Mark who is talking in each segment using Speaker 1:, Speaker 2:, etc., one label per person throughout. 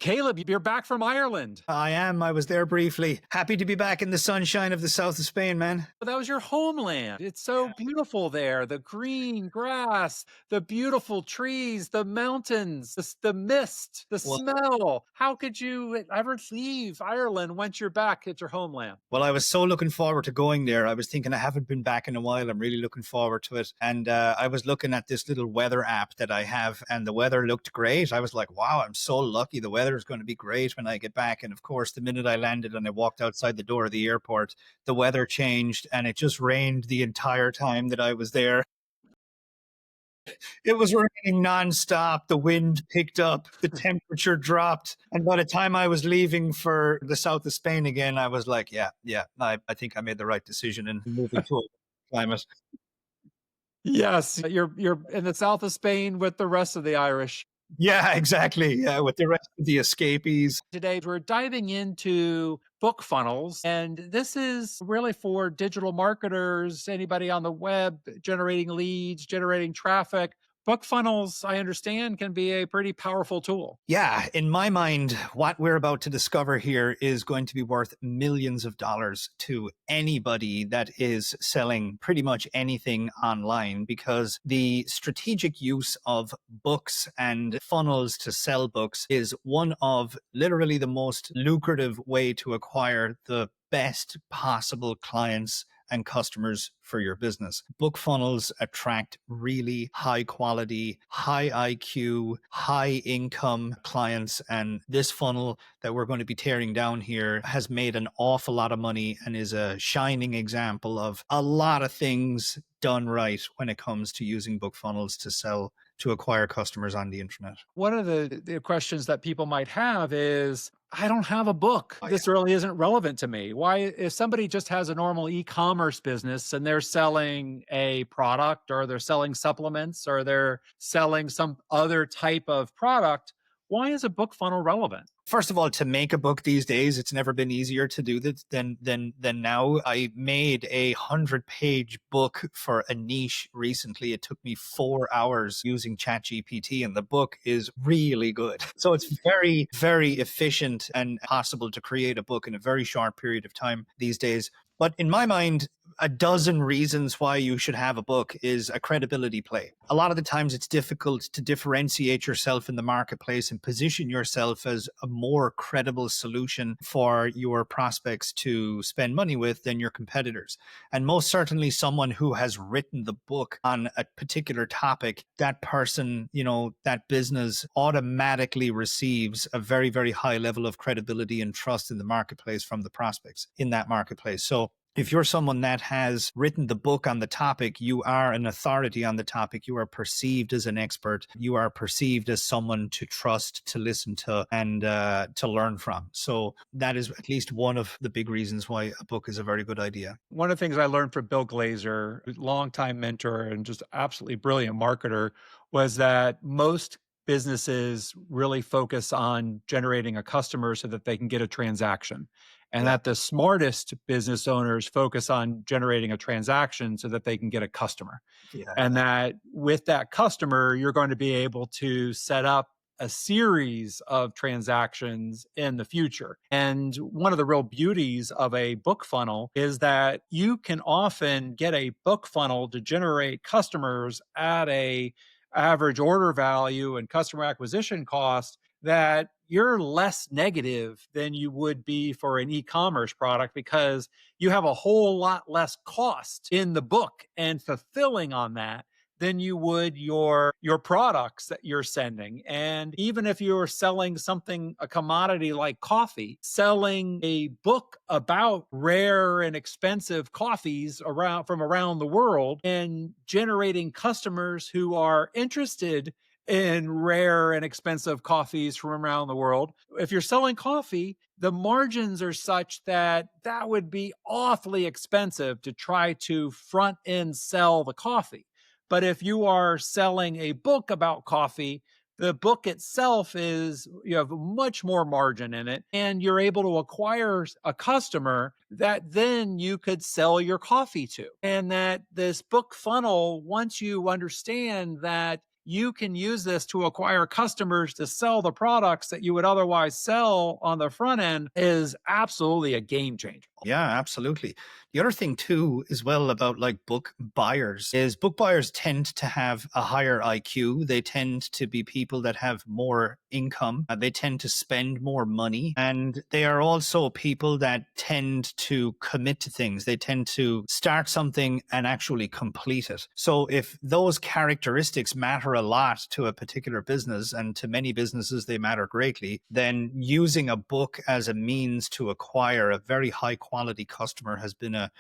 Speaker 1: Caleb, you're back from Ireland.
Speaker 2: I am. I was there briefly. Happy to be back in the sunshine of the south of Spain, man.
Speaker 1: That was your homeland. It's so beautiful there. The green grass, the beautiful trees, the mountains, the mist, the smell. How could you ever leave Ireland once you're back at your homeland?
Speaker 2: Well, I was so looking forward to going there. I was thinking I haven't been back in a while. I'm really looking forward to it. And I was looking at this little weather app that I have, and the weather looked great. I was like, wow, I'm so lucky. The weather is going to be great when I get back. And of course, the minute I landed and I walked outside the door of the airport, the weather changed and it just rained the entire time that I was there. It was raining nonstop. The wind picked up, the temperature dropped. And by the time I was leaving for the south of Spain again, I was like, yeah, I think I made the right decision in moving to a climate.
Speaker 1: Yes, you're in the south of Spain with the rest of the Irish.
Speaker 2: Yeah, exactly. Yeah, with the rest of the escapees.
Speaker 1: Today, we're diving into book funnels, and this is really for digital marketers, anybody on the web generating leads, generating traffic. Book funnels, I understand, can be a pretty powerful tool.
Speaker 2: Yeah, in my mind, what we're about to discover here is going to be worth millions of dollars to anybody that is selling pretty much anything online, because the strategic use of books and funnels to sell books is one of literally the most lucrative way to acquire the best possible clients and customers for your business. Book funnels attract really high quality, high IQ, high income clients. And this funnel that we're going to be tearing down here has made an awful lot of money and is a shining example of a lot of things done right when it comes to using book funnels to sell, to acquire customers on the internet.
Speaker 1: One of the questions that people might have is, I don't have a book. This really isn't relevant to me. Why, if somebody just has a normal e-commerce business and they're selling a product or they're selling supplements or they're selling some other type of product, why is a book funnel relevant?
Speaker 2: First of all, to make a book these days, it's never been easier to do that than now. I made 100-page book for a niche recently. It took me 4 hours using ChatGPT, and the book is really good. So it's very, very efficient and possible to create a book in a very short period of time these days. But in my mind, a dozen reasons why you should have a book is a credibility play. A lot of the times it's difficult to differentiate yourself in the marketplace and position yourself as a more credible solution for your prospects to spend money with than your competitors. And most certainly someone who has written the book on a particular topic, that person, that business automatically receives a very, very high level of credibility and trust in the marketplace from the prospects in that marketplace. So if you're someone that has written the book on the topic, you are an authority on the topic. You are perceived as an expert. You are perceived as someone to trust, to listen to, and to learn from. So that is at least one of the big reasons why a book is a very good idea.
Speaker 1: One of the things I learned from Bill Glazer, longtime mentor and just absolutely brilliant marketer, was that most businesses really focus on generating a customer so that they can get a transaction. And that the smartest business owners focus on generating a transaction so that they can get a customer.
Speaker 2: Yeah.
Speaker 1: And that with that customer, you're going to be able to set up a series of transactions in the future. And one of the real beauties of a book funnel is that you can often get a book funnel to generate customers at a average order value and customer acquisition cost that you're less negative than you would be for an e-commerce product, because you have a whole lot less cost in the book and fulfilling on that than you would your products that you're sending. And even if you're selling something, a commodity like coffee, selling a book about rare and expensive coffees from around the world and generating customers who are interested in rare and expensive coffees from around the world. If you're selling coffee, the margins are such that that would be awfully expensive to try to front end sell the coffee. But if you are selling a book about coffee, the book itself you have much more margin in it, and you're able to acquire a customer that then you could sell your coffee to. And that this book funnel, once you understand that you can use this to acquire customers to sell the products that you would otherwise sell on the front end is absolutely a game changer.
Speaker 2: Yeah, absolutely. The other thing too, as well, about like book buyers is book buyers tend to have a higher IQ. They tend to be people that have more income. They tend to spend more money. And they are also people that tend to commit to things. They tend to start something and actually complete it. So if those characteristics matter a lot to a particular business, and to many businesses, they matter greatly, then using a book as a means to acquire a very high quality customer has been a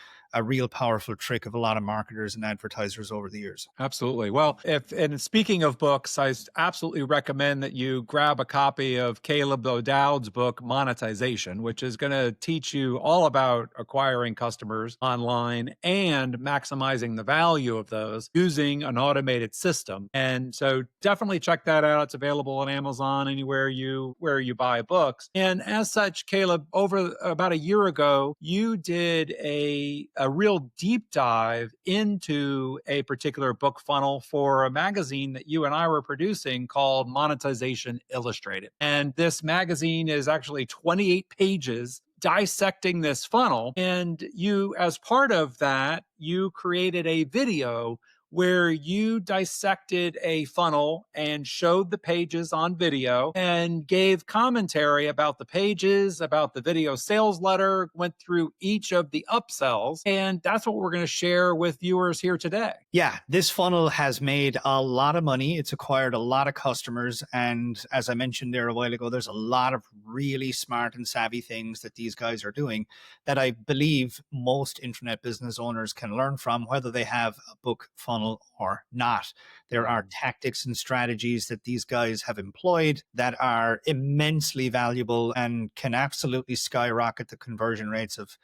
Speaker 2: real powerful trick of a lot of marketers and advertisers over the years.
Speaker 1: Absolutely. Well, and speaking of books, I absolutely recommend that you grab a copy of Caleb O Dowd's book, Monetization, which is going to teach you all about acquiring customers online and maximizing the value of those using an automated system. And so definitely check that out. It's available on Amazon, anywhere where you buy books. And as such, Caleb, over about a year ago, you did a real deep dive into a particular book funnel for a magazine that you and I were producing called Monetization Illustrated. And this magazine is actually 28 pages dissecting this funnel. And you, as part of that, you created a video where you dissected a funnel and showed the pages on video and gave commentary about the pages, about the video sales letter, went through each of the upsells. And that's what we're going to share with viewers here today.
Speaker 2: Yeah, this funnel has made a lot of money. It's acquired a lot of customers. And as I mentioned there a while ago, there's a lot of really smart and savvy things that these guys are doing that I believe most internet business owners can learn from, whether they have a book funnel or not. There are tactics and strategies that these guys have employed that are immensely valuable and can absolutely skyrocket the conversion rates of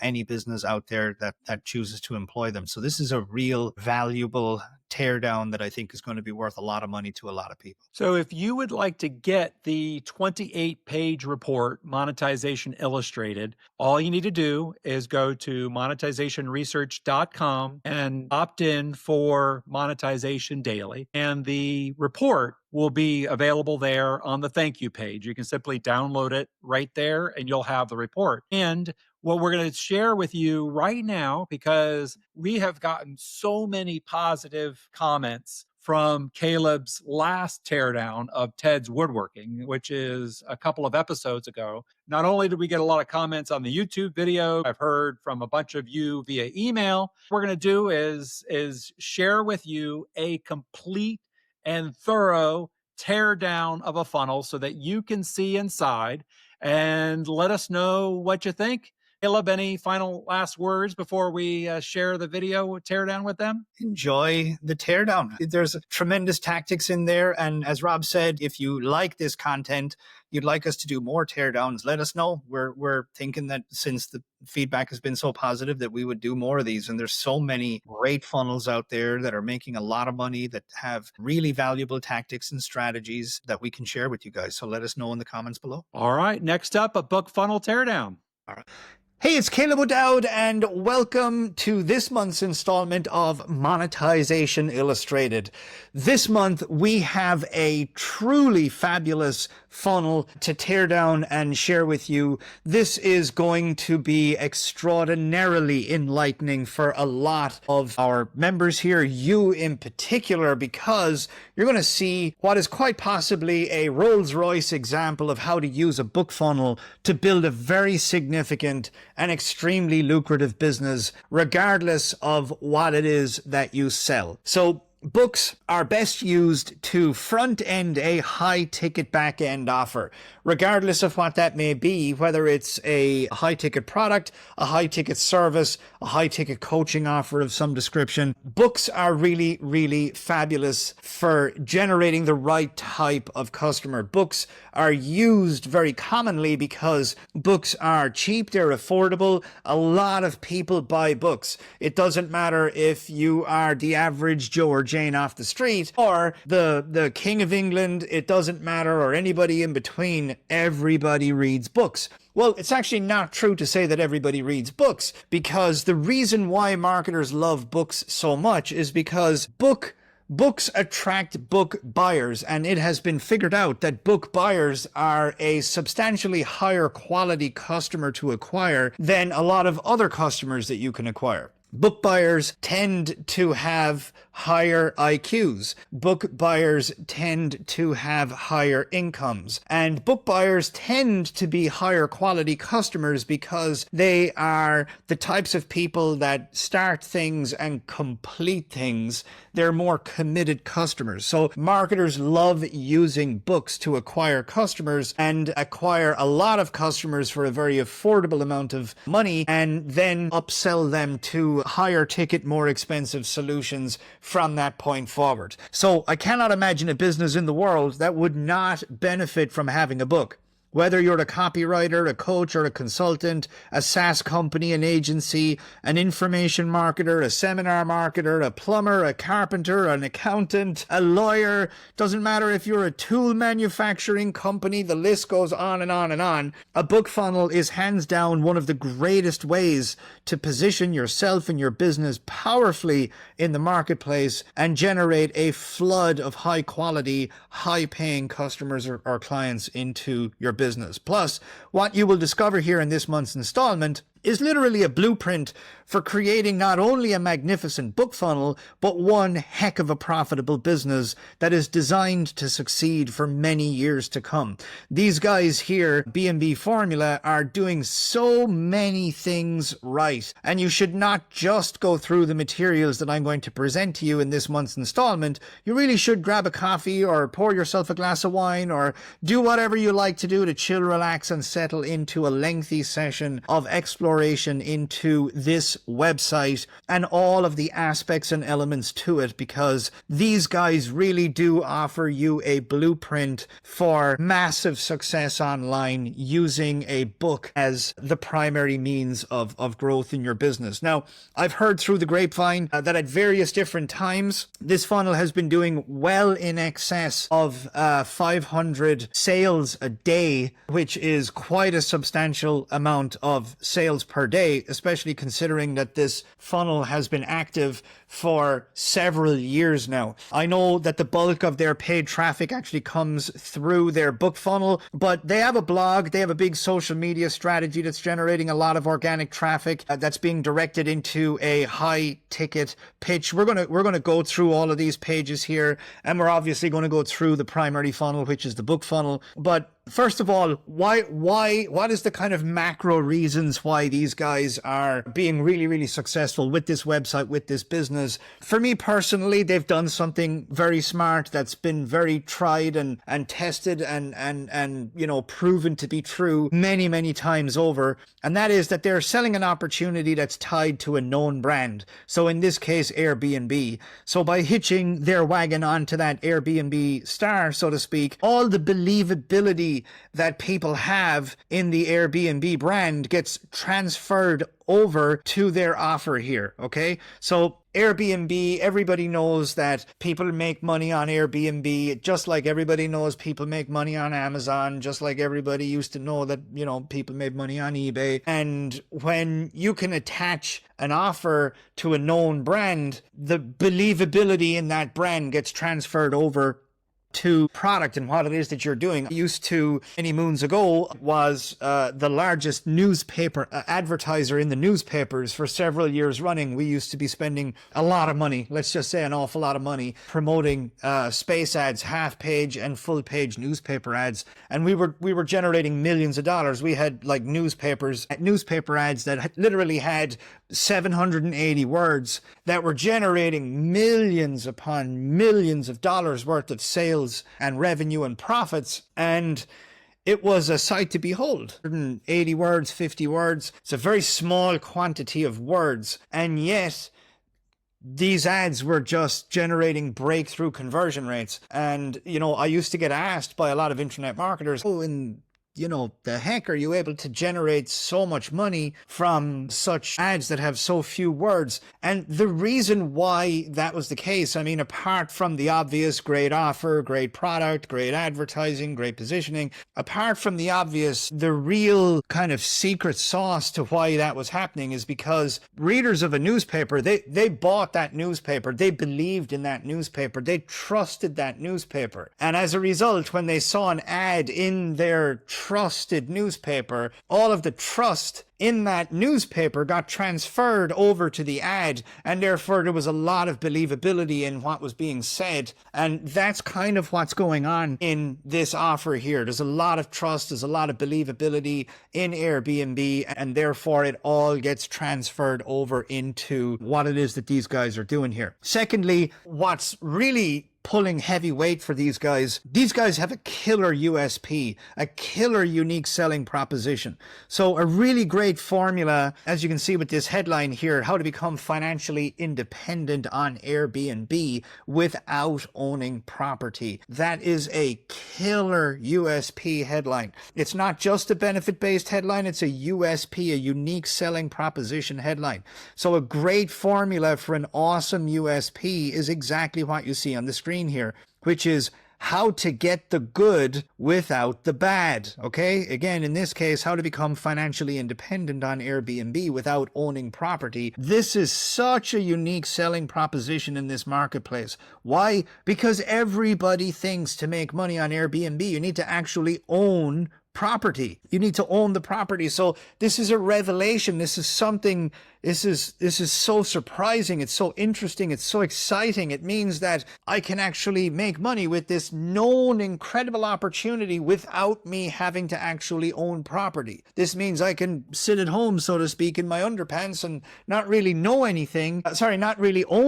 Speaker 2: any business out there that chooses to employ them. So this is a real valuable teardown that I think is going to be worth a lot of money to a lot of people.
Speaker 1: So if you would like to get the 28-page report, Monetization Illustrated, all you need to do is go to monetizationresearch.com and opt in for Monetization Daily. And the report will be available there on the thank you page. You can simply download it right there and you'll have the report. And what we're going to share with you right now, because we have gotten so many positive comments from Caleb's last teardown of Ted's woodworking, which is a couple of episodes ago. Not only did we get a lot of comments on the YouTube video, I've heard from a bunch of you via email. What we're going to do is share with you a complete and thorough teardown of a funnel so that you can see inside and let us know what you think. Caleb, any final last words before we share the video teardown with them?
Speaker 2: Enjoy the teardown. There's tremendous tactics in there. And as Rob said, if you like this content, you'd like us to do more teardowns, let us know. We're thinking that since the feedback has been so positive that we would do more of these. And there's so many great funnels out there that are making a lot of money, that have really valuable tactics and strategies that we can share with you guys. So let us know in the comments below.
Speaker 1: All right. Next up, a book funnel teardown.
Speaker 2: All right. Hey, it's Caleb O Dowd, and welcome to this month's installment of Monetization Illustrated. This month, we have a truly fabulous funnel to tear down and share with you. This is going to be extraordinarily enlightening for a lot of our members here, you in particular, because you're going to see what is quite possibly a Rolls-Royce example of how to use a book funnel to build a very significant and extremely lucrative business, regardless of what it is that you sell. So books are best used to front end a high ticket back end offer, regardless of what that may be, whether it's a high ticket product, a high ticket service, a high ticket coaching offer of some description. Books are really, really fabulous for generating the right type of customer. Books are used very commonly because books are cheap, they're affordable. A lot of people buy books. It doesn't matter if you are the average Joe or Jane off the street or the King of England. It doesn't matter, or anybody in between. Everybody reads books. Well, it's actually not true to say that everybody reads books, because the reason why marketers love books so much is because book Books attract book buyers, and it has been figured out that book buyers are a substantially higher quality customer to acquire than a lot of other customers that you can acquire. Book buyers tend to have higher IQs. Book buyers tend to have higher incomes. And book buyers tend to be higher quality customers because they are the types of people that start things and complete things. They're more committed customers. So marketers love using books to acquire customers and acquire a lot of customers for a very affordable amount of money, and then upsell them to higher ticket, more expensive solutions from that point forward. So I cannot imagine a business in the world that would not benefit from having a book. Whether you're a copywriter, a coach, or a consultant, a SaaS company, an agency, an information marketer, a seminar marketer, a plumber, a carpenter, an accountant, a lawyer, doesn't matter if you're a tool manufacturing company, the list goes on and on and on. A book funnel is hands down one of the greatest ways to position yourself and your business powerfully in the marketplace and generate a flood of high quality, high paying customers or clients into your business. Plus, what you will discover here in this month's installment is literally a blueprint for creating not only a magnificent book funnel, but one heck of a profitable business that is designed to succeed for many years to come. These guys here, B&B Formula, are doing so many things right. And you should not just go through the materials that I'm going to present to you in this month's installment. You really should grab a coffee or pour yourself a glass of wine or do whatever you like to do to chill, relax, and settle into a lengthy session of exploration into this website and all of the aspects and elements to it, because these guys really do offer you a blueprint for massive success online using a book as the primary means of growth in your business. Now, I've heard through the grapevine that at various different times, this funnel has been doing well in excess of 500 sales a day, which is quite a substantial amount of sales per day, especially considering that this funnel has been active for several years now. I know that the bulk of their paid traffic actually comes through their book funnel, but they have a blog, they have a big social media strategy that's generating a lot of organic traffic that's being directed into a high ticket pitch. We're going to go through all of these pages here, and we're obviously going to go through the primary funnel, which is the book funnel. But first of all, what is the kind of macro reasons why these guys are being really, really successful with this website, with this business? For me personally, they've done something very smart that's been very tried and tested and you know, proven to be true many, many times over. And that is that they're selling an opportunity that's tied to a known brand. So in this case, Airbnb. So by hitching their wagon onto that Airbnb star, so to speak, all the believability that people have in the Airbnb brand gets transferred over to their offer here. Okay. So Airbnb, everybody knows that people make money on Airbnb, just like everybody knows people make money on Amazon, just like everybody used to know that, you know, people made money on eBay. And when you can attach an offer to a known brand, the believability in that brand gets transferred over to product and what it is that you're doing. Used to, many moons ago, was the largest newspaper advertiser in the newspapers for several years running. We used to be spending a lot of money, let's just say an awful lot of money, promoting space ads, half page and full page newspaper ads. And we were generating millions of dollars. We had like newspaper ads that literally had 780 words that were generating millions upon millions of dollars worth of sales and revenue and profits. And it was a sight to behold. 180 words, 50 words. It's a very small quantity of words. And yet these ads were just generating breakthrough conversion rates. And, you know, I used to get asked by a lot of internet marketers, oh, in the heck are you able to generate so much money from such ads that have so few words? And the reason why that was the case, I mean, apart from the obvious great offer, great product, great advertising, great positioning, apart from the obvious, the real kind of secret sauce to why that was happening is because readers of a newspaper, they bought that newspaper. They believed in that newspaper. They trusted that newspaper. And as a result, when they saw an ad in their trusted newspaper, all of the trust in that newspaper got transferred over to the ad, and therefore there was a lot of believability in what was being said. And that's kind of what's going on in this offer here. There's a lot of trust, there's a lot of believability in Airbnb, and therefore it all gets transferred over into what it is that these guys are doing here. Secondly, what's really pulling heavy weight for these guys have a killer USP, a killer unique selling proposition. So a really great formula, as you can see with this headline here, how to become financially independent on Airbnb without owning property. That is a killer USP headline. It's not just a benefit-based headline, it's a USP, a unique selling proposition headline. So a great formula for an awesome USP is exactly what you see on the screen here, which is how to get the good without the bad. Okay, again, in this case, how to become financially independent on Airbnb without owning property. This is such a unique selling proposition in this marketplace. Why? Because everybody thinks to make money on Airbnb you need to actually own property. You need to own the property. So this is a revelation. This is something, this is so surprising. It's so interesting. It's so exciting. It means that I can actually make money with this known incredible opportunity without me having to actually own property. This means I can sit at home, so to speak, in my underpants and not really own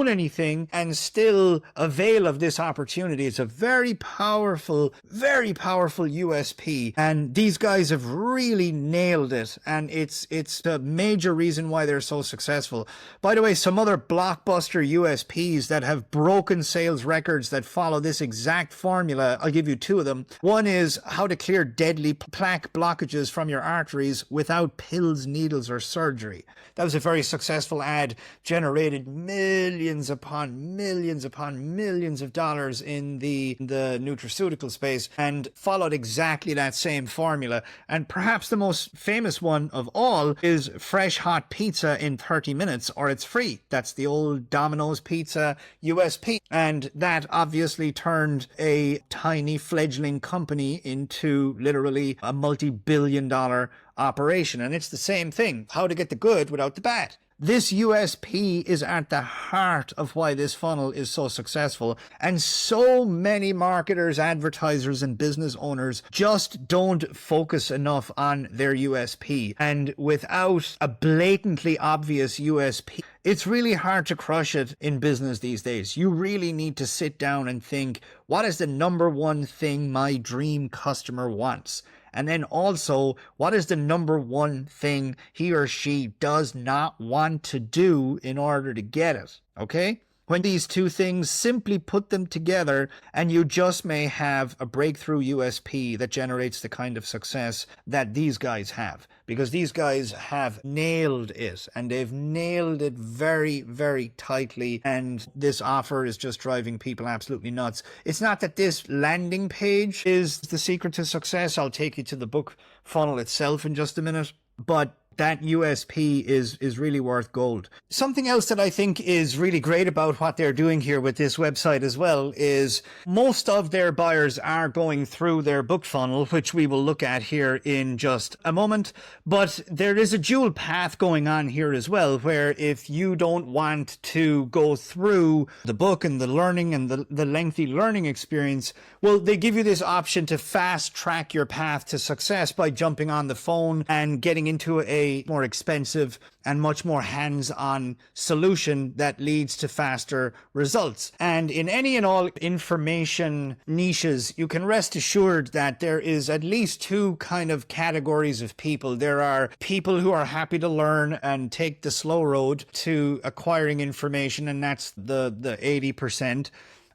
Speaker 2: anything and still avail of this opportunity. It's a very powerful USP. And these guys have really nailed it, and it's a major reason why they're so successful. By the way, some other blockbuster USPs that have broken sales records that follow this exact formula, I'll give you two of them. One is how to clear deadly plaque blockages from your arteries without pills, needles, or surgery. That was a very successful ad, generated millions upon millions of dollars in the nutraceutical space, and followed exactly that same formula. And perhaps the most famous one of all is fresh hot pizza in 30 minutes or it's free. That's the old Domino's pizza USP. And that obviously turned a tiny fledgling company into literally a multi-billion-dollar operation. And it's the same thing, how to get the good without the bad. This USP is at the heart of why this funnel is so successful. And so many marketers, advertisers, and business owners just don't focus enough on their USP. And without a blatantly obvious USP, it's really hard to crush it in business these days. You really need to sit down and think, what is the number one thing my dream customer wants? And then also, what is the number one thing he or she does not want to do in order to get it? Okay? When these two things, simply put them together, and you just may have a breakthrough USP that generates the kind of success that these guys have. Because these guys have nailed it, and they've nailed it very, very tightly, and this offer is just driving people absolutely nuts. It's not that this landing page is the secret to success. I'll take you to the book funnel itself in just a minute, but that USP is really worth gold. Something else that I think is really great about what they're doing here with this website as well is most of their buyers are going through their book funnel, which we will look at here in just a moment. But there is a dual path going on here as well, where if you don't want to go through the book and the learning and the lengthy learning experience, well, they give you this option to fast track your path to success by jumping on the phone and getting into a more expensive and much more hands-on solution that leads to faster results. And in any and all information niches, you can rest assured that there is at least two kind of categories of people. There are people who are happy to learn and take the slow road to acquiring information, and that's the 80%.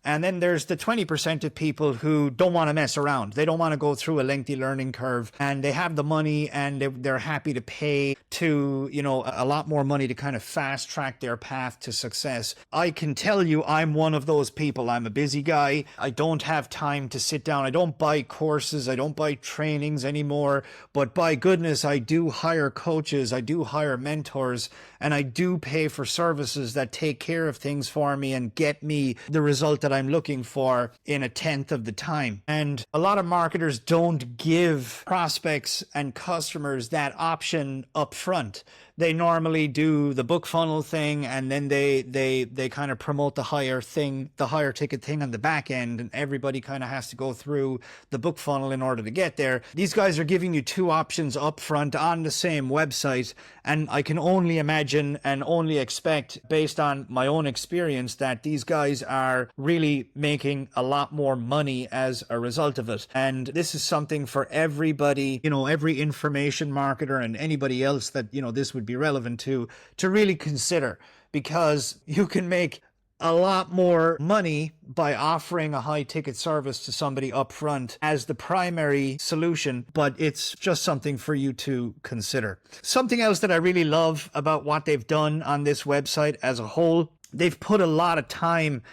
Speaker 2: And then there's the 20% of people who don't want to mess around. They don't want to go through a lengthy learning curve, and they have the money and they're happy to pay to, a lot more money to kind of fast track their path to success. I can tell you I'm one of those people. I'm a busy guy. I don't have time to sit down. I don't buy courses. I don't buy trainings anymore. But by goodness, I do hire coaches. I do hire mentors, and I do pay for services that take care of things for me and get me the result that I'm looking for in a tenth of the time. And a lot of marketers don't give prospects and customers that option up front. They normally do the book funnel thing, and then they kind of promote the higher ticket thing on the back end, and everybody kind of has to go through the book funnel in order to get there. These guys are giving you two options up front on the same website, and I can only imagine and only expect, based on my own experience, that these guys are really making a lot more money as a result of it. And this is something for everybody, every information marketer and anybody else that, this would be relevant to really consider, because you can make a lot more money by offering a high ticket service to somebody up front as the primary solution, but it's just something for you to consider. Something else that I really love about what they've done on this website as a whole, they've put a lot of time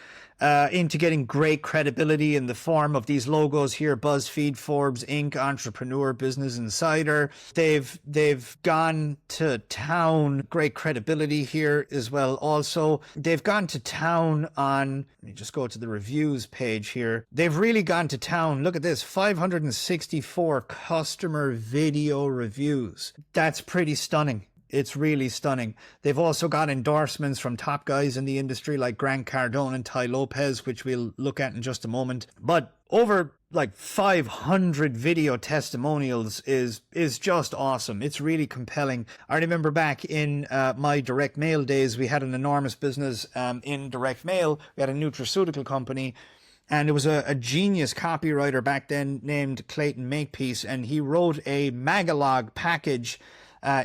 Speaker 2: into getting great credibility in the form of these logos here: BuzzFeed, Forbes, Inc., Entrepreneur, Business Insider. They've gone to town, great credibility here as well. Also, they've gone to town on, let me just go to the reviews page here. They've really gone to town. Look at this, 564 customer video reviews. That's pretty stunning. It's really stunning. They've also got endorsements from top guys in the industry like Grant Cardone and Ty Lopez, which we'll look at in just a moment. But over like 500 video testimonials is just awesome. It's really compelling. I remember back in my direct mail days, we had an enormous business in direct mail. We had a nutraceutical company. And there was a genius copywriter back then named Clayton Makepeace, and he wrote a Magalog package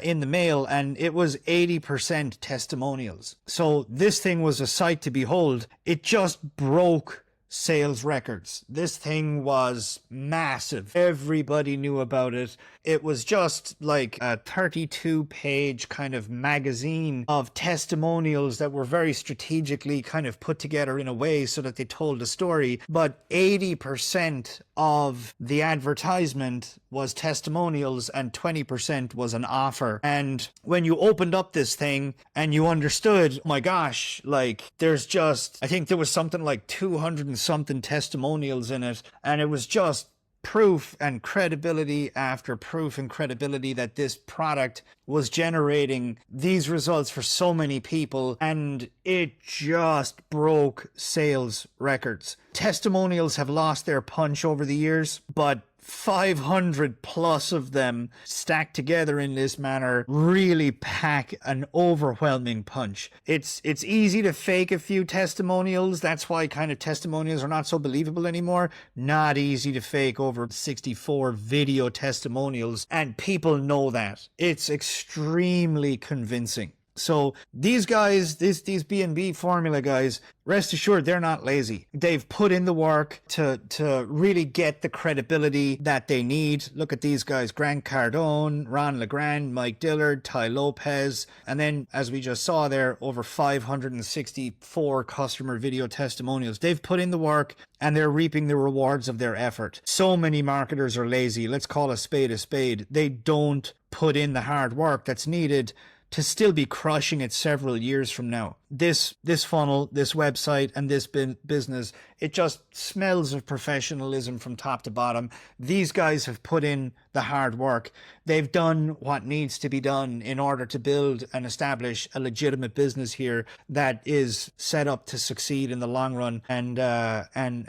Speaker 2: in the mail, and it was 80% testimonials. So this thing was a sight to behold. It just broke sales records. This thing was massive. Everybody knew about it. It was just like a 32-page kind of magazine of testimonials that were very strategically kind of put together in a way so that they told a story. But 80% of the advertisement was testimonials and 20% was an offer. And when you opened up this thing and you understood, oh my gosh, like there's just, I think there was something like 200 and something testimonials in it, and it was just proof and credibility after proof and credibility that this product was generating these results for so many people, and it just broke sales records. Testimonials have lost their punch over the years, but 500 plus of them stacked together in this manner really pack an overwhelming punch. It's easy to fake a few testimonials. That's why kind of testimonials are not so believable anymore. Not easy to fake over 64 video testimonials, and people know that. It's extremely convincing. So these guys, these B&B formula guys, rest assured they're not lazy. They've put in the work to really get the credibility that they need. Look at these guys: Grant Cardone, Ron LeGrand, Mike Dillard, Ty Lopez. And then, as we just saw there, over 564 customer video testimonials. They've put in the work and they're reaping the rewards of their effort. So many marketers are lazy. Let's call a spade a spade. They don't put in the hard work that's needed to still be crushing it several years from now. This funnel, this website, and this business, it just smells of professionalism from top to bottom. These guys have put in the hard work. They've done what needs to be done in order to build and establish a legitimate business here that is set up to succeed in the long run, and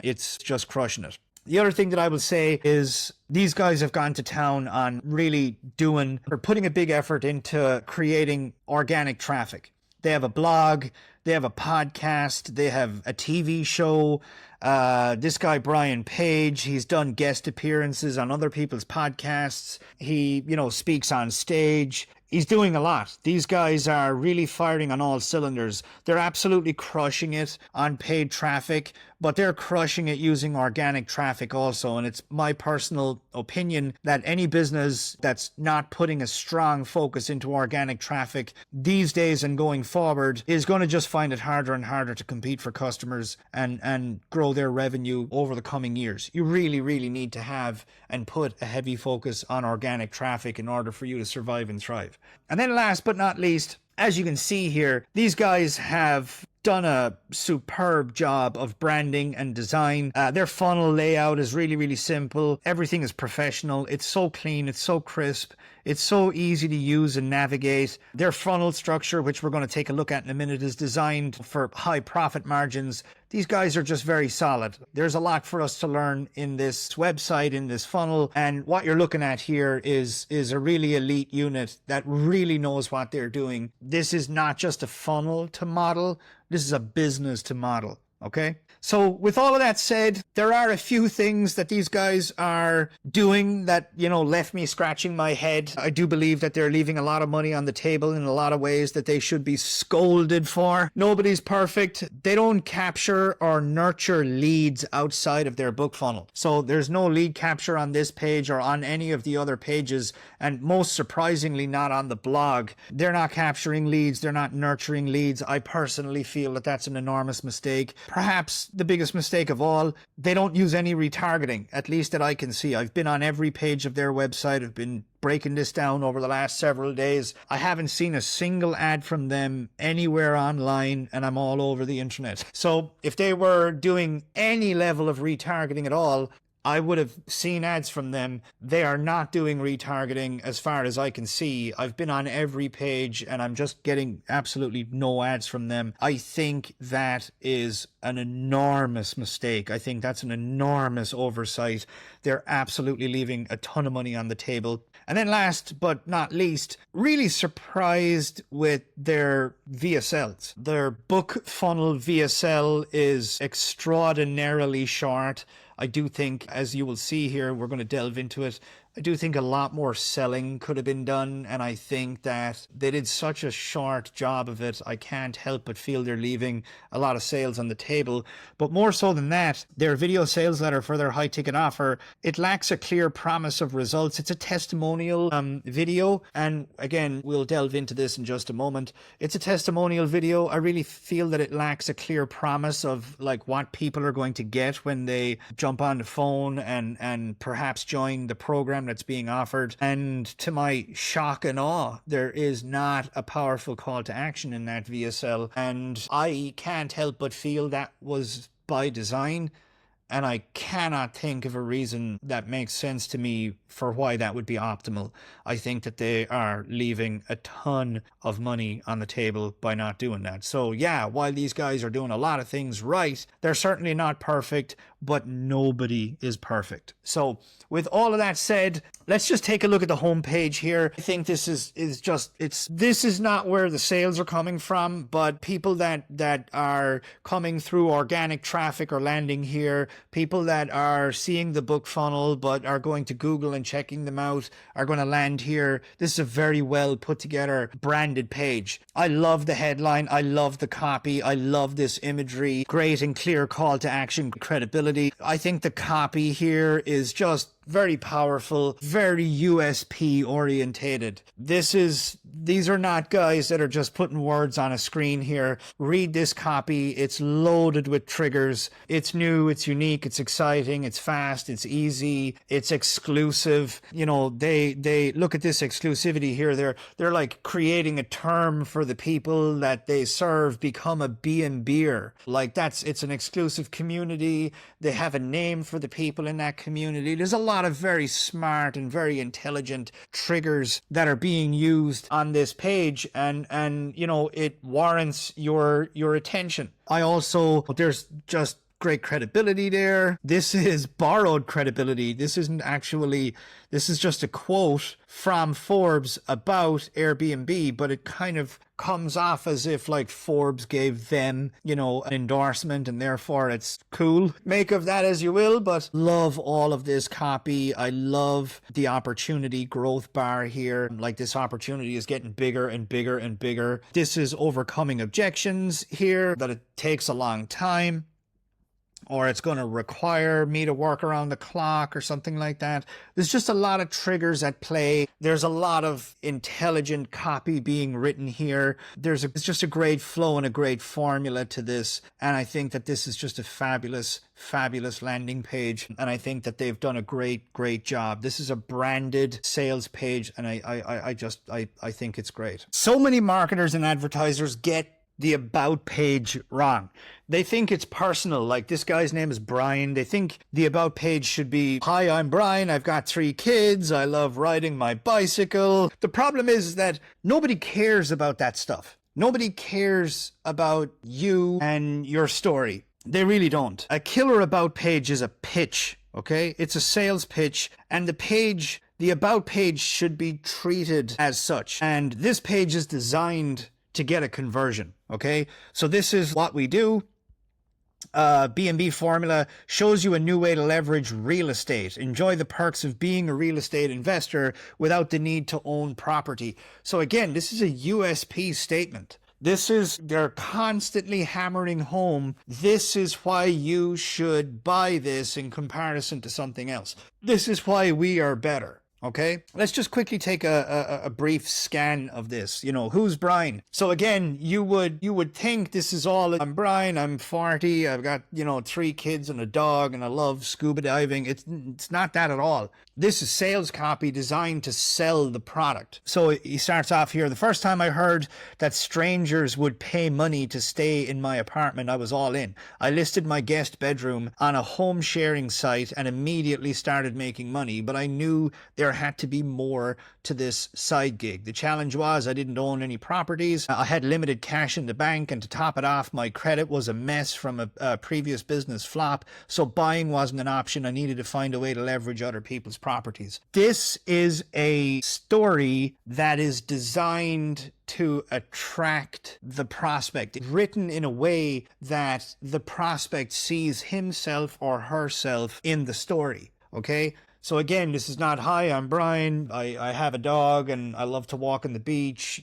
Speaker 2: it's just crushing it. The other thing that I will say is these guys have gone to town on really putting a big effort into creating organic traffic. They have a blog, they have a podcast, they have a TV show. This guy, Brian Page, he's done guest appearances on other people's podcasts. He, speaks on stage. He's doing a lot. These guys are really firing on all cylinders. They're absolutely crushing it on paid traffic, but they're crushing it using organic traffic also. And it's my personal opinion that any business that's not putting a strong focus into organic traffic these days and going forward is going to just find it harder and harder to compete for customers and grow their revenue over the coming years. You really, really need to have and put a heavy focus on organic traffic in order for you to survive and thrive. And then last but not least, as you can see here, these guys have done a superb job of branding and design. Their funnel layout is really, really simple. Everything is professional. It's so clean. It's so crisp. It's so easy to use and navigate. Their funnel structure, which we're going to take a look at in a minute, is designed for high profit margins. These guys are just very solid. There's a lot for us to learn in this website, in this funnel. And what you're looking at here is a really elite unit that really knows what they're doing. This is not just a funnel to model. This is a business to model. Okay. So with all of that said, there are a few things that these guys are doing that, left me scratching my head. I do believe that they're leaving a lot of money on the table in a lot of ways that they should be scolded for. Nobody's perfect. They don't capture or nurture leads outside of their book funnel. So there's no lead capture on this page or on any of the other pages. And most surprisingly, not on the blog. They're not capturing leads. They're not nurturing leads. I personally feel that that's an enormous mistake. Perhaps the biggest mistake of all, they don't use any retargeting, at least that I can see. I've been on every page of their website. I've been breaking this down over the last several days. I haven't seen a single ad from them anywhere online, and I'm all over the internet. So if they were doing any level of retargeting at all, I would have seen ads from them. They are not doing retargeting as far as I can see. I've been on every page and I'm just getting absolutely no ads from them. I think that is an enormous mistake. I think that's an enormous oversight. They're absolutely leaving a ton of money on the table. And then last but not least, really surprised with their VSLs. Their book funnel VSL is extraordinarily short. I do think, as you will see here, we're going to delve into it. I do think a lot more selling could have been done, and I think that they did such a short job of it. I can't help but feel they're leaving a lot of sales on the table. But more so than that, their video sales letter for their high ticket offer, it lacks a clear promise of results. It's a testimonial video, and again, we'll delve into this in just a moment. It's a testimonial video. I really feel that it lacks a clear promise of like what people are going to get when they jump on the phone and perhaps join the program that's being offered. And to my shock and awe, there is not a powerful call to action in that VSL. And I can't help but feel that was by design. And I cannot think of a reason that makes sense to me for why that would be optimal. I think that they are leaving a ton of money on the table by not doing that. So yeah, while these guys are doing a lot of things right, they're certainly not perfect, but nobody is perfect. So with all of that said, let's just take a look at the homepage here. I think this is this is not where the sales are coming from, but people that are coming through organic traffic are landing here. People that are seeing the book funnel but are going to Google and checking them out are going to land here. This is a very well put together branded page. I love the headline. I love the copy. I love this imagery. Great and clear call to action, credibility. I think the copy here is just very powerful, very USP orientated. These are not guys that are just putting words on a screen here. Read this copy. It's loaded with triggers. It's new, it's unique, it's exciting, it's fast, it's easy, it's exclusive. They look at this exclusivity here. They're like creating a term for the people that they serve, become a B&Beer. Like it's an exclusive community. They have a name for the people in that community. There's a lot of very smart and very intelligent triggers that are being used on this page, and it warrants your attention. There's just great credibility there. This is borrowed credibility. This is just a quote from Forbes about Airbnb, but it kind of comes off as if like Forbes gave them, an endorsement, and therefore it's cool. Make of that as you will, but love all of this copy. I love the opportunity growth bar here. Like this opportunity is getting bigger and bigger and bigger. This is overcoming objections here, that it takes a long time. or it's going to require me to work around the clock or something like that. There's just a lot of triggers at play. There's a lot of intelligent copy being written here. It's just a great flow and a great formula to this. And I think that this is just a fabulous landing page. And I think that they've done a great job. This is a branded sales page. And I think it's great. So many marketers and advertisers get the about page wrong. They think it's personal, like this guy's name is Brian. They think the about page should be, hi, I'm Brian, I've got 3 kids, I love riding my bicycle. The problem is that nobody cares about that stuff. Nobody cares about you and your story. They really don't. A killer about page is a pitch, okay? It's a sales pitch, and the about page should be treated as such. And this page is designed to get a conversion, okay? So this is what we do. B&B formula shows you a new way to leverage real estate. Enjoy the perks of being a real estate investor without the need to own property. So again, this is a USP statement. They're constantly hammering home, this is why you should buy this in comparison to something else. This is why we are better. Okay, let's just quickly take a brief scan of this. You know, who's Brian? So again, you would think this is all, I'm Brian, I'm 40, I've got, 3 kids and a dog, and I love scuba diving. It's not that at all. This is sales copy designed to sell the product. So he starts off here. The first time I heard that strangers would pay money to stay in my apartment, I was all in. I listed my guest bedroom on a home sharing site and immediately started making money, but I knew there had to be more to this side gig. The challenge was I didn't own any properties. I had limited cash in the bank, and to top it off, my credit was a mess from a previous business flop, so buying wasn't an option. I needed to find a way to leverage other people's properties. This is a story that is designed to attract the prospect, written in a way that the prospect sees himself or herself in the story, okay? So again, this is not, hi, I'm Brian, I have a dog and I love to walk on the beach.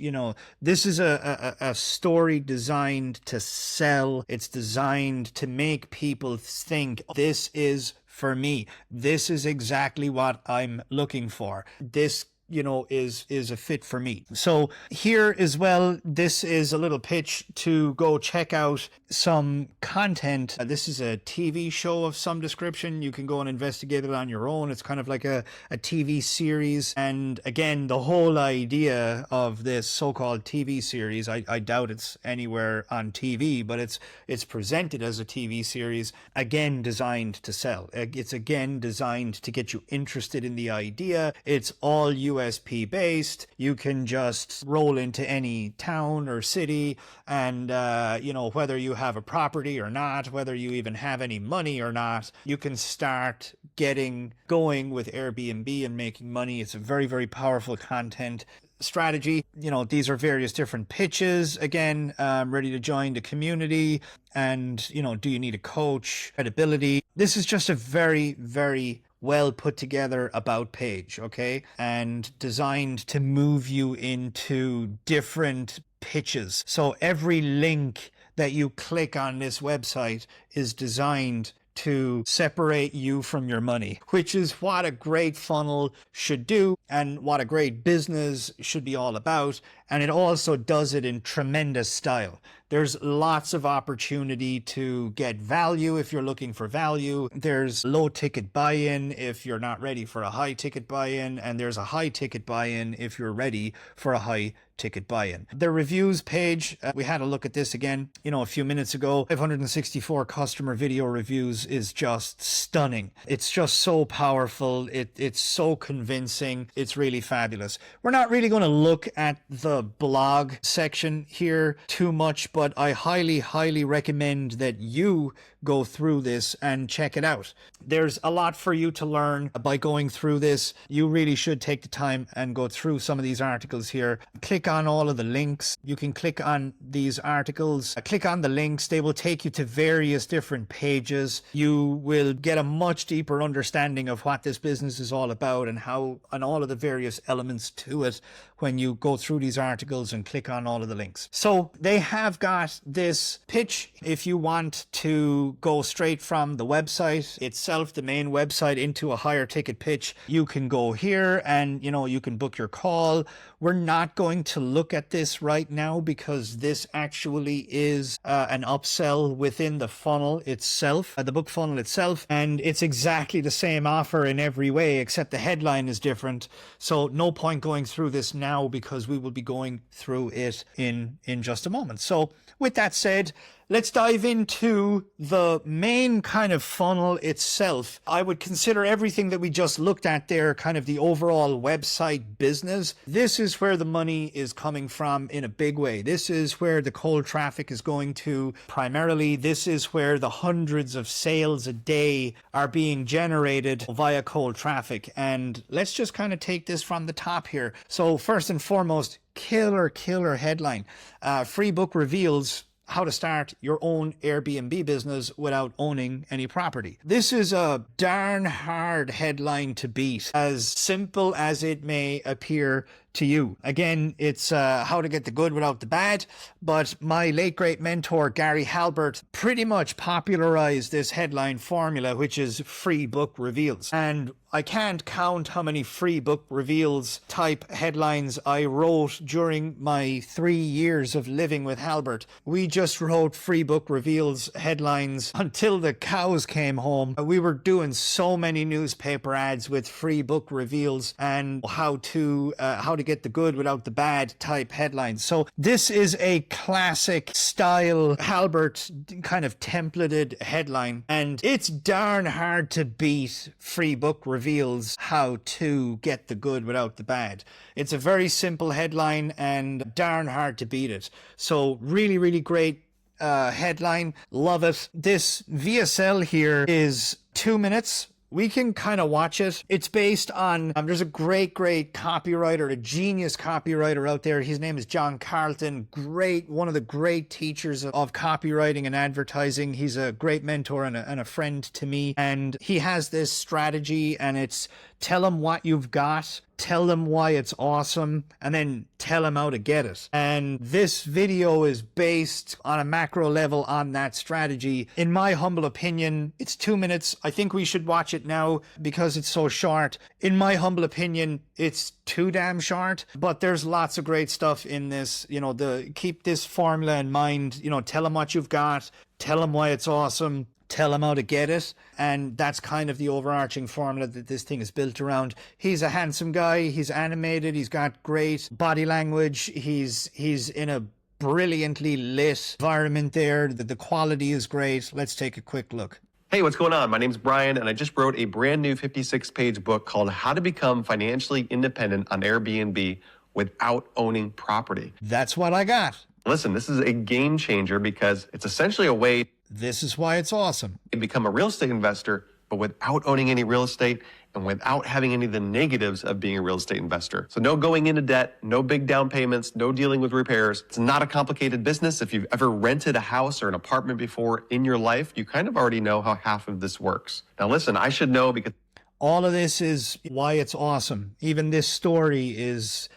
Speaker 2: This is a story designed to sell. It's designed to make people think, this is for me. This is exactly what I'm looking for. This is a fit for me. So here as well, this is a little pitch to go check out some content. This is a TV show of some description. You can go and investigate it on your own. It's kind of like a TV series. And again, the whole idea of this so-called TV series, I doubt it's anywhere on TV, but it's presented as a TV series, again, designed to sell. It's again designed to get you interested in the idea. It's all USP based. You can just roll into any town or city and, whether you have a property or not, whether you even have any money or not, you can start getting going with Airbnb and making money. It's a very, very powerful content strategy. These are various different pitches. Again, ready to join the community. And, do you need a coach? Credibility. This is just a very, very well put together about page, okay? And designed to move you into different pitches. So every link that you click on this website is designed to separate you from your money, which is what a great funnel should do and what a great business should be all about. And it also does it in tremendous style. There's lots of opportunity to get value if you're looking for value. There's low ticket buy-in if you're not ready for a high ticket buy-in. And there's a high ticket buy-in if you're ready for a high ticket buy-in. The reviews page, we had a look at this again, a few minutes ago. 564 customer video reviews is just stunning. It's just so powerful. It's so convincing. It's really fabulous. We're not really going to look at the blog section here too much, but I highly, highly recommend that you go through this and check it out. There's a lot for you to learn by going through this. You really should take the time and go through some of these articles here. Click on all of the links. You can click on these articles, click on the links. They will take you to various different pages. You will get a much deeper understanding of what this business is all about and all of the various elements to it when you go through these articles articles and click on all of the links. So they have got this pitch. If you want to go straight from the website itself, the main website, into a higher ticket pitch, you can go here and, you know, you can book your call. We're not going to look at this right now because this actually is an upsell within the funnel itself, the book funnel itself, and it's exactly the same offer in every way, except the headline is different. So no point going through this now because we will be going through it in just a moment. So with that said, let's dive into the main kind of funnel itself. I would consider everything that we just looked at there kind of the overall website business. This is where the money is coming from in a big way. This is where the cold traffic is going to primarily. This is where the hundreds of sales a day are being generated via cold traffic. And let's just kind of take this from the top here. So first and foremost, killer headline. Free book reveals how to start your own Airbnb business without owning any property. This is a darn hard headline to beat, as simple as it may appear to you. Again, it's how to get the good without the bad, but my late great mentor Gary Halbert pretty much popularized this headline formula, which is free book reveals. And I can't count how many free book reveals type headlines I wrote during my 3 years of living with Halbert. We just wrote free book reveals headlines until the cows came home. We were doing so many newspaper ads with free book reveals and how to get the good without the bad type headlines. So this is a classic style Halbert kind of templated headline, and it's darn hard to beat free book reveals how to get the good without the bad. It's a very simple headline and darn hard to beat it. So really great headline. Love it. This VSL here is 2 minutes. We can kind of watch it. It's based on, there's a great copywriter, a genius copywriter out there. His name is John Carlton. One of the great teachers of copywriting and advertising. He's a great mentor and a friend to me. And he has this strategy, and it's tell them what you've got, tell them why it's awesome, and then tell them how to get it. And this video is based on a macro level on that strategy. In my humble opinion, it's 2 minutes. I think we should watch it now because it's so short. In my humble opinion, it's too damn short, but there's lots of great stuff in this. You know, keep this formula in mind. You know, tell them what you've got, tell them why it's awesome, tell him how to get it. And that's kind of the overarching formula that this thing is built around. He's a handsome guy. He's animated. He's got great body language. He's in a brilliantly lit environment there. The quality is great. Let's take a quick look.
Speaker 3: Hey, what's going on? My name's Brian, and I just wrote a brand new 56-page book called How to Become Financially Independent on Airbnb Without Owning Property.
Speaker 2: That's what I got.
Speaker 3: Listen, this is a game changer because it's essentially a way
Speaker 2: This is why it's awesome.
Speaker 3: to become a real estate investor, but without owning any real estate and without having any of the negatives of being a real estate investor. So no going into debt, no big down payments, no dealing with repairs. It's not a complicated business. If you've ever rented a house or an apartment before in your life, you kind of already know how half of this works. Now listen, I should know because
Speaker 2: all of this is why it's awesome. Even this story is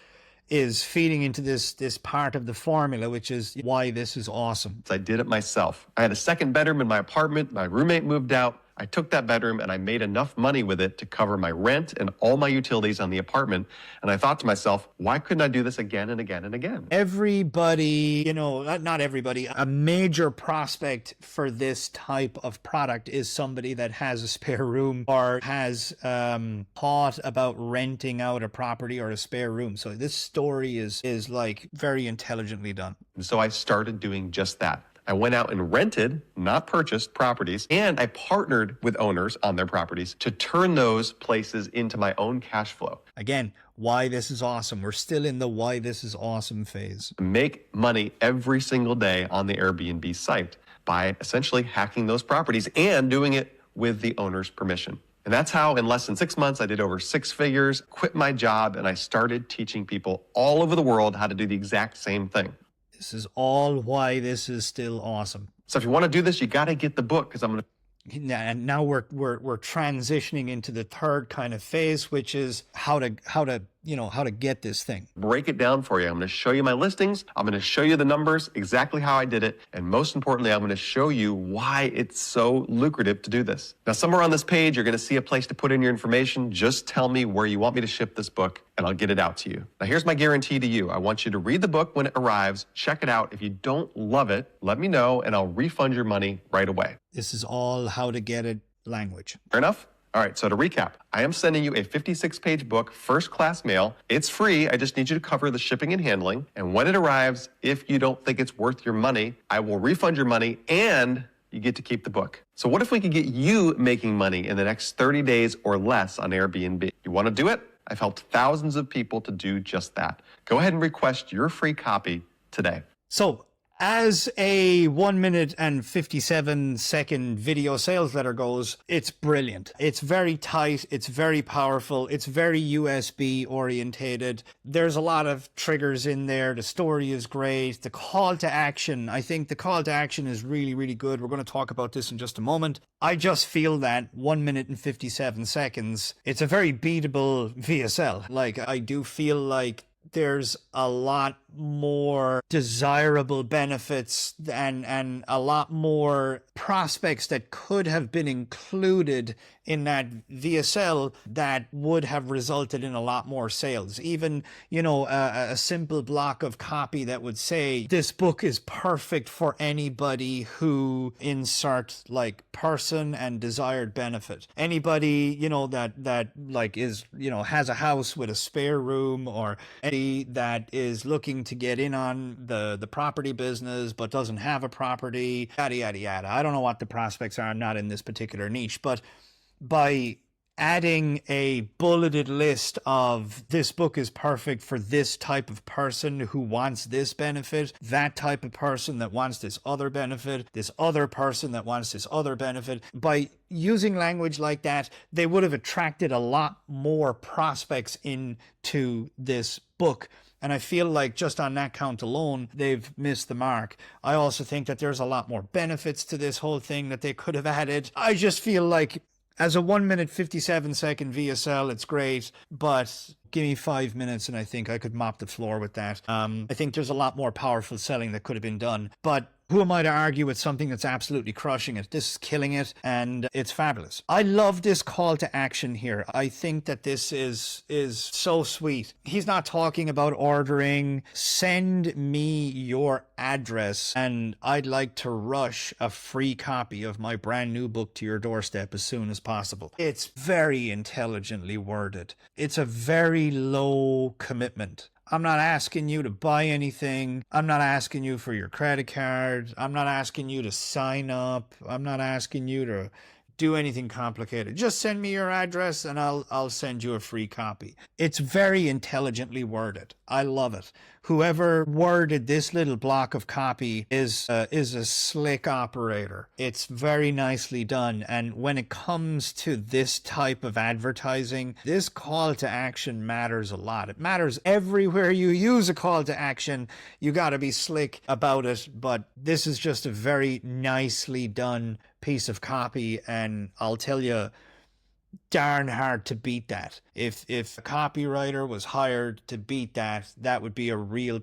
Speaker 2: feeding into this part of the formula, which is why this is awesome.
Speaker 3: I did it myself. I had a second bedroom in my apartment. My roommate moved out. I took that bedroom and I made enough money with it to cover my rent and all my utilities on the apartment. And I thought to myself, why couldn't I do this again and again and again?
Speaker 2: Everybody, you know, not everybody, a major prospect for this type of product is somebody that has a spare room or has thought about renting out a property or a spare room. So this story is like very intelligently done.
Speaker 3: And so I started doing just that. I went out and rented, not purchased, properties, and I partnered with owners on their properties to turn those places into my own cash flow.
Speaker 2: Again, why this is awesome. We're still in the why this is awesome phase.
Speaker 3: Make money every single day on the Airbnb site by essentially hacking those properties and doing it with the owner's permission. And that's how in less than 6 months, I did over 6 figures, quit my job, and I started teaching people all over the world how to do the exact same thing.
Speaker 2: This is all why this is still awesome.
Speaker 3: So if you want to do this, you got to get the book because I'm going to...
Speaker 2: And now we're transitioning into the third kind of phase, which is how to get this thing.
Speaker 3: Break it down for you. I'm going to show you my listings. I'm going to show you the numbers, exactly how I did it. And most importantly, I'm going to show you why it's so lucrative to do this. Now, somewhere on this page, you're going to see a place to put in your information. Just tell me where you want me to ship this book, and I'll get it out to you. Now, here's my guarantee to you. I want you to read the book when it arrives, check it out. If you don't love it, let me know, and I'll refund your money right away.
Speaker 2: This is all how to get it language.
Speaker 3: Fair enough? All right, so to recap, I am sending you a 56-page book, first-class mail. It's free. I just need you to cover the shipping and handling. And when it arrives, if you don't think it's worth your money, I will refund your money and you get to keep the book. So what if we could get you making money in the next 30 days or less on Airbnb? You want to do it? I've helped thousands of people to do just that. Go ahead and request your free copy today.
Speaker 2: So, as a 1 minute and 57 second video sales letter goes, it's brilliant. It's very tight. It's very powerful. It's very USB orientated. There's a lot of triggers in there. The story is great. The call to action, I think the call to action is really, really good. We're going to talk about this in just a moment. I just feel that 1 minute and 57 seconds, it's a very beatable VSL. Like, I do feel like there's a lot more desirable benefits and a lot more prospects that could have been included in that VSL that would have resulted in a lot more sales. Even, a simple block of copy that would say, this book is perfect for anybody who insert like person and desired benefit. Anybody, that like is, has a house with a spare room, or anybody that is looking to get in on the property business but doesn't have a property, yada, yada, yada. I don't know what the prospects are. I'm not in this particular niche, but by adding a bulleted list of this book is perfect for this type of person who wants this benefit, that type of person that wants this other benefit, this other person that wants this other benefit, by using language like that, they would have attracted a lot more prospects into this book. And I feel like just on that count alone, they've missed the mark. I also think that there's a lot more benefits to this whole thing that they could have added. I just feel like as a 1 minute, 57 second VSL, it's great, but give me 5 minutes and I think I could mop the floor with that. I think there's a lot more powerful selling that could have been done, but who am I to argue with something that's absolutely crushing it? This is killing it, and it's fabulous. I love this call to action here. I think that this is so sweet. He's not talking about ordering. Send me your address, and I'd like to rush a free copy of my brand new book to your doorstep as soon as possible. It's very intelligently worded. It's a very low commitment. I'm not asking you to buy anything. I'm not asking you for your credit card. I'm not asking you to sign up. I'm not asking you to do anything complicated. Just send me your address and I'll send you a free copy. It's very intelligently worded. I love it. Whoever worded this little block of copy is a slick operator. It's very nicely done. And when it comes to this type of advertising, this call to action matters a lot. It matters everywhere you use a call to action. You got to be slick about it. But this is just a very nicely done piece of copy, and I'll tell you, darn hard to beat that. If a copywriter was hired to beat that, it would be a real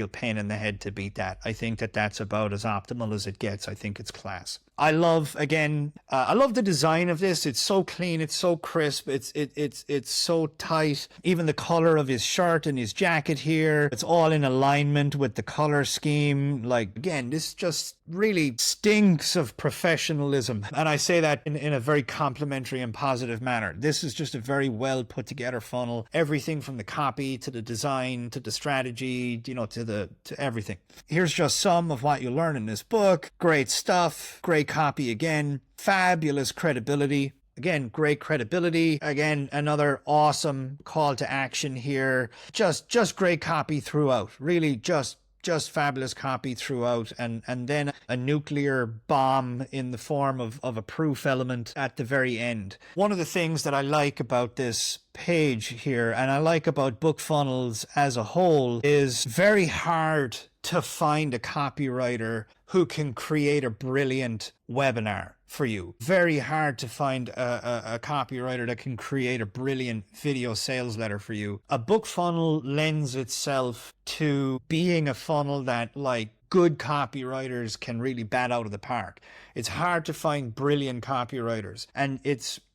Speaker 2: pain in the head to beat that. I think that that's about as optimal as it gets. I think it's class. I love the design of this. It's so clean. It's so crisp. It's so tight. Even the color of his shirt and his jacket here, it's all in alignment with the color scheme. Like, again, this just really stinks of professionalism. And I say that in a very complimentary and positive manner. This is just a very well put together funnel. Everything from the copy to the design to the strategy, to everything. Here's just some of what you learn in this book. Great stuff. Great copy again. Fabulous credibility. Again, great credibility. Again, another awesome call to action here. Just great copy throughout. Really just fabulous copy throughout, and then a nuclear bomb in the form of a proof element at the very end. One of the things that I like about this page here, and I like about book funnels as a whole, is very hard to find a copywriter who can create a brilliant webinar for you. Very hard to find a copywriter that can create a brilliant video sales letter for you. A book funnel lends itself to being a funnel that, like, good copywriters can really bat out of the park. It's hard to find brilliant copywriters, and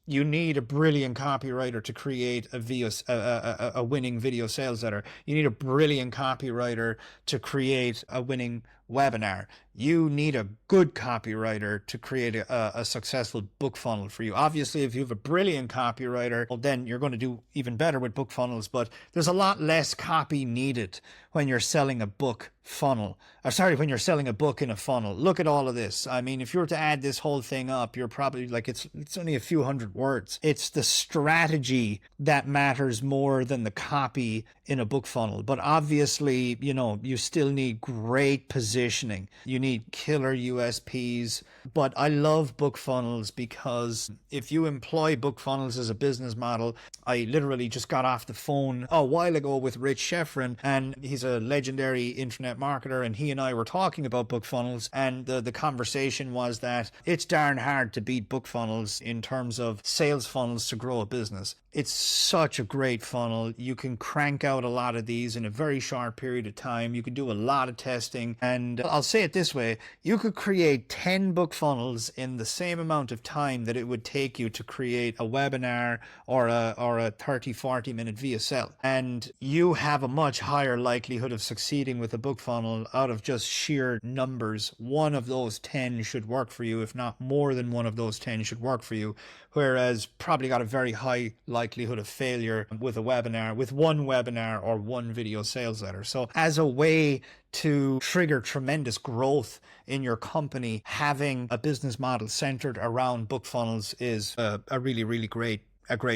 Speaker 2: you need a brilliant copywriter to create a winning video sales letter. You need a brilliant copywriter to create a winning webinar. You need a good copywriter to create a successful book funnel for you. Obviously, if you have a brilliant copywriter, well, then you're going to do even better with book funnels, but there's a lot less copy needed when you're selling a book funnel. When you're selling a book in a funnel. Look at all of this. I mean, if you were to add this whole thing up, you're probably like, it's only a few hundred words. It's the strategy that matters more than the copy in a book funnel. But obviously, you still need great positioning. You need killer USPs. But I love book funnels because if you employ book funnels as a business model, I literally just got off the phone a while ago with Rich Sheffrin, and he's a legendary internet marketer, and he and I were talking about book funnels, and the conversation was that it's darn hard to beat book funnels in terms of sales funnels to grow a business. It's such a great funnel. You can crank out a lot of these in a very short period of time. You can do a lot of testing, and I'll say it this way, you could create 10 book funnels in the same amount of time that it would take you to create a webinar or a 30-40 minute VSL, and you have a much higher likelihood of succeeding with a book funnel out of just sheer numbers. One of those 10 should work for you, if not more than one of those 10 should work for you, whereas probably got a very high likelihood of failure with one webinar or one video sales letter. So as a way to trigger tremendous growth in your company, having a business model centered around book funnels is a really great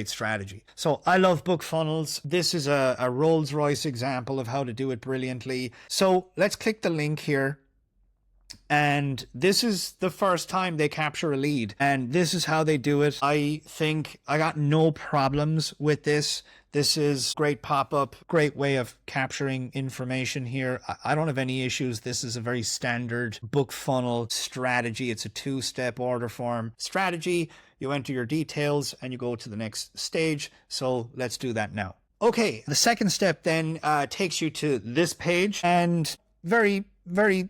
Speaker 2: strategy. So I love book funnels. This is a Rolls-Royce example of how to do it brilliantly. So let's click the link here. And this is the first time they capture a lead, and this is how they do it. I think I got no problems with this. This is great pop-up, great way of capturing information here. I don't have any issues. This is a very standard book funnel strategy. It's a 2-step order form strategy. You enter your details and you go to the next stage. So let's do that now. Okay, the second step then takes you to this page, and very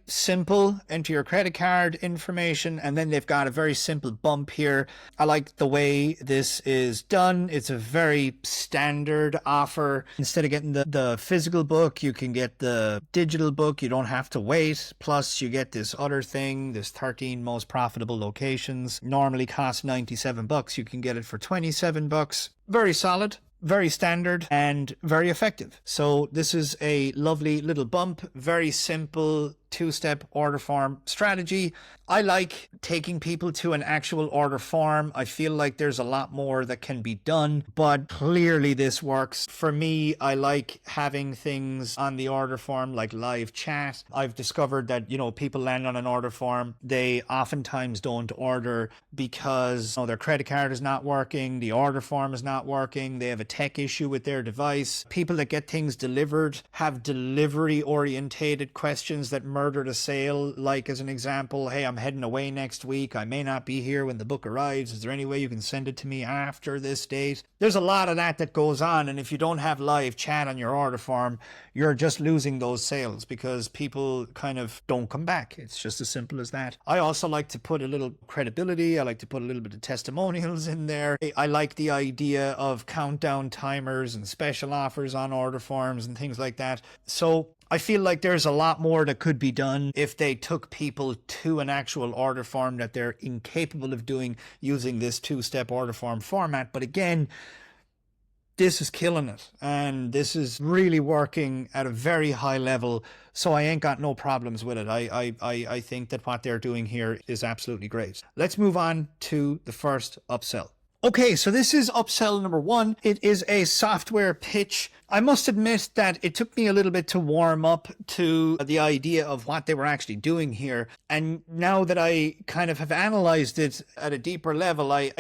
Speaker 2: simple. Enter your credit card information, and then they've got a very simple bump here. I like the way this is done. It's a very standard offer. Instead of getting the physical book, you can get the digital book. You don't have to wait. Plus you get this other thing, this 13 most profitable locations. Normally costs $97. You can get it for $27. Very solid, very standard, and very effective. So this is a lovely little bump, very simple 2-step order form strategy. I like taking people to an actual order form. I feel like there's a lot more that can be done, but clearly this works. For me, I like having things on the order form like live chat. I've discovered that, people land on an order form. They oftentimes don't order because their credit card is not working, the order form is not working, they have a tech issue with their device. People that get things delivered have delivery orientated questions that murder the sale, like as an example, hey, I'm heading away next week, I may not be here when the book arrives, is there any way you can send it to me after this date? There's a lot of that goes on, and if you don't have live chat on your order form, you're just losing those sales because people kind of don't come back. It's just as simple as that. I also like to put a little credibility, I like to put a little bit of testimonials in there. I like the idea of countdown timers and special offers on order forms and things like that. So I feel like there's a lot more that could be done if they took people to an actual order form that they're incapable of doing using this 2-step order form format. But again, this is killing it, and this is really working at a very high level, so I ain't got no problems with it. I think that what they're doing here is absolutely great. Let's move on to the first upsell. Okay, so this is upsell number 1. It is a software pitch I must admit that it took me a little bit to warm up to the idea of what they were actually doing here. And now that I kind of have analyzed it at a deeper level, I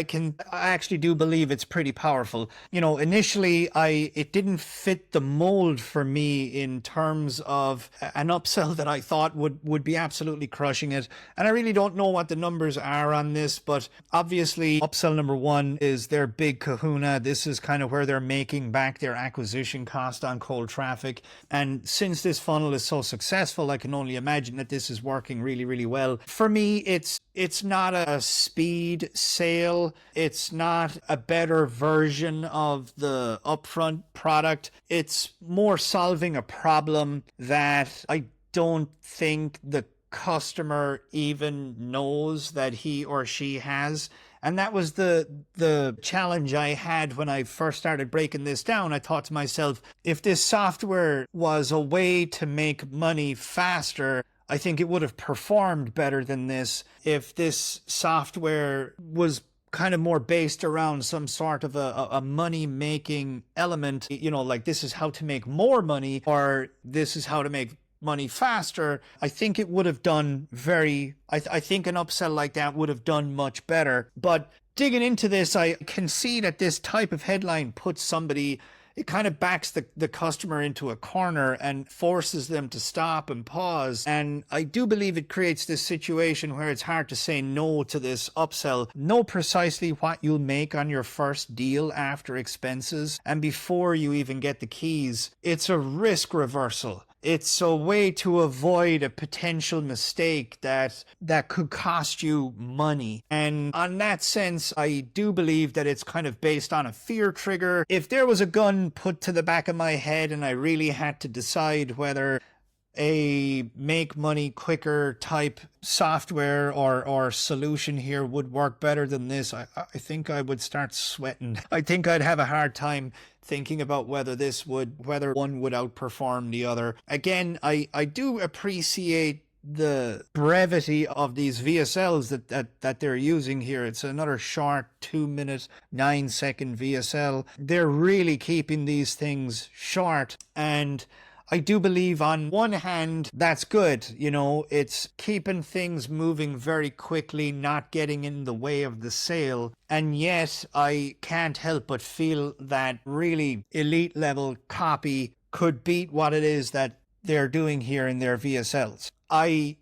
Speaker 2: actually do believe it's pretty powerful. You know, initially it didn't fit the mold for me in terms of an upsell that I thought would be absolutely crushing it. And I really don't know what the numbers are on this, but obviously upsell number one is their big kahuna. This is kind of where they're making back their acquisition cost on cold traffic. And since this funnel is so successful, I can only imagine that this is working really, really well. For me, it's not a speed sale. It's not a better version of the upfront product. It's more solving a problem that I don't think the customer even knows that he or she has. And that was the challenge I had when I first started breaking this down. I thought to myself, if this software was a way to make money faster, I think it would have performed better than this. If this software was kind of more based around some sort of a money-making element, you know, like this is how to make more money, or this is how to make money faster, I think it would have done I think an upsell like that would have done much better. But digging into this, I can see that this type of headline puts somebody, it kind of backs the customer into a corner and forces them to stop and pause. And I do believe it creates this situation where it's hard to say no to this upsell. Know precisely what you'll make on your first deal after expenses and before you even get the keys. It's a risk reversal. It's a way to avoid a potential mistake that could cost you money. And on that sense, I do believe that it's kind of based on a fear trigger. If there was a gun put to the back of my head and I really had to decide whether a make money quicker type software or solution here would work better than this, I think I would start sweating. I think I'd have a hard time thinking about whether one would outperform the other. Again, I do appreciate the brevity of these VSLs that they're using here. It's another short 2-minute 9-second VSL. They're really keeping these things short, and I do believe on one hand, that's good. You know, it's keeping things moving very quickly, not getting in the way of the sale. And yet I can't help but feel that really elite level copy could beat what it is that they're doing here in their VSLs. I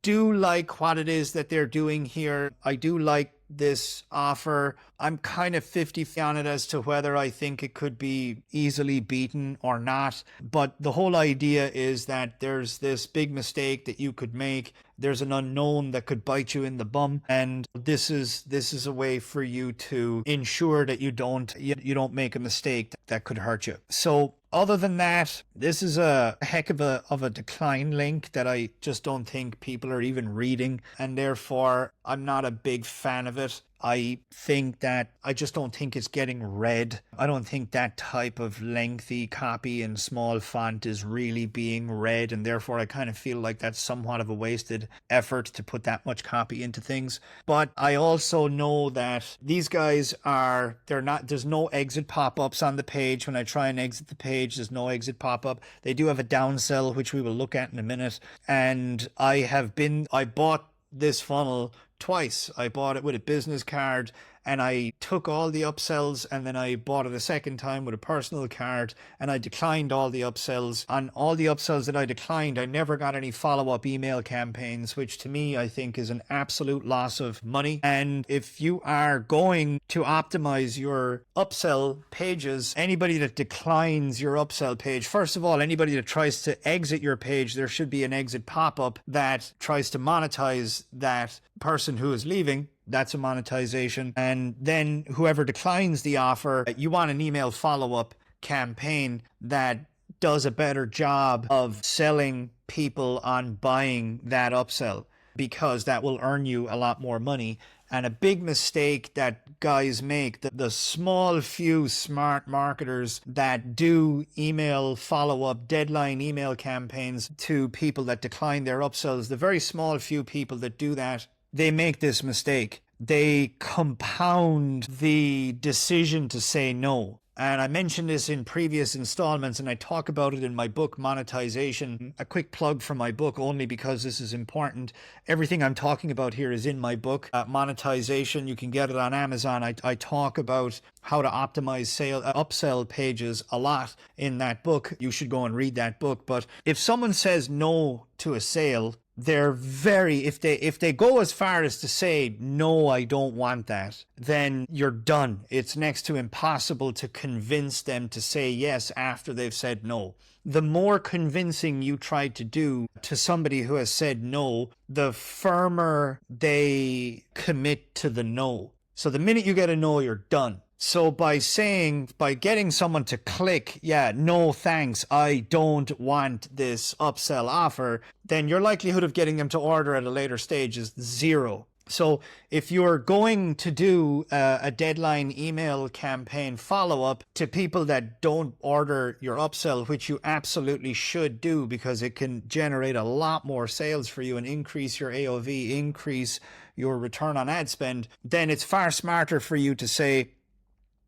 Speaker 2: do like what it is that they're doing here. I do like this offer. I'm kind of 50 on it as to whether I think it could be easily beaten or not. But the whole idea is that there's this big mistake that you could make. There's an unknown that could bite you in the bum. And this is a way for you to ensure that you don't make a mistake that could hurt you. So other than that, this is a heck of a decline link that I just don't think people are even reading, and therefore I'm not a big fan of it. I think that I just don't think it's getting read. I don't think that type of lengthy copy in small font is really being read, and therefore I kind of feel like that's somewhat of a wasted effort to put that much copy into things. But I also know that these guys there's no exit pop-ups on the page. When I try and exit the page, there's no exit pop-up. They do have a downsell, which we will look at in a minute. And I bought this funnel twice. I bought it with a business card, and I took all the upsells, and then I bought it a second time with a personal card, and I declined all the upsells. On all the upsells that I declined, I never got any follow-up email campaigns, which to me I think is an absolute loss of money. And if you are going to optimize your upsell pages, anybody that declines your upsell page, first of all, anybody that tries to exit your page, there should be an exit pop-up that tries to monetize that person who is leaving. That's a monetization. And then whoever declines the offer, you want an email follow-up campaign that does a better job of selling people on buying that upsell, because that will earn you a lot more money. And a big mistake that guys make, the small few smart marketers that do email follow-up deadline email campaigns to people that decline their upsells, the very small few people that do that, they make this mistake. They compound the decision to say no. And I mentioned this in previous installments, and I talk about it in my book, Monetization. A quick plug for my book, only because this is important. Everything I'm talking about here is in my book, Monetization. You can get it on Amazon. I talk about how to optimize upsell pages a lot in that book. You should go and read that book. But if someone says no to a sale, they're very, if they go as far as to say, no, I don't want that, then you're done. It's next to impossible to convince them to say yes after they've said no. The more convincing you try to do to somebody who has said no, the firmer they commit to the no. So the minute you get a no, you're done. So by getting someone to click, yeah, no thanks, I don't want this upsell offer, then your likelihood of getting them to order at a later stage is 0. So if you're going to do a deadline email campaign follow-up to people that don't order your upsell, which you absolutely should do because it can generate a lot more sales for you and increase your AOV, increase your return on ad spend, then it's far smarter for you to say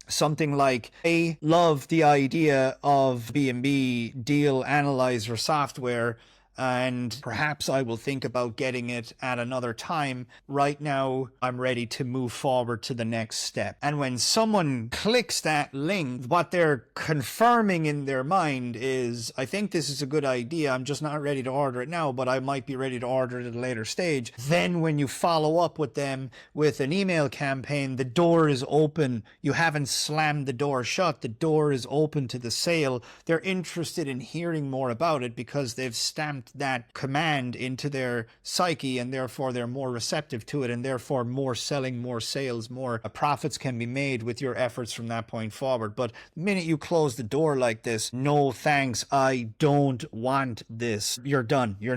Speaker 2: something like, I love the idea of B&B deal analyzer software, and perhaps I will think about getting it at another time. Right now, I'm ready to move forward to the next step. And when someone clicks that link, what they're confirming in their mind is, I think this is a good idea. I'm just not ready to order it now, but I might be ready to order it at a later stage. Then when you follow up with them with an email campaign, the door is open. You haven't slammed the door shut. The door is open to the sale. They're interested in hearing more about it because they've stamped that command into their psyche, and therefore they're more receptive to it, and therefore more selling, more sales, more profits can be made with your efforts from that point forward. But the minute you close the door like this, no thanks, I don't want this, you're done. You're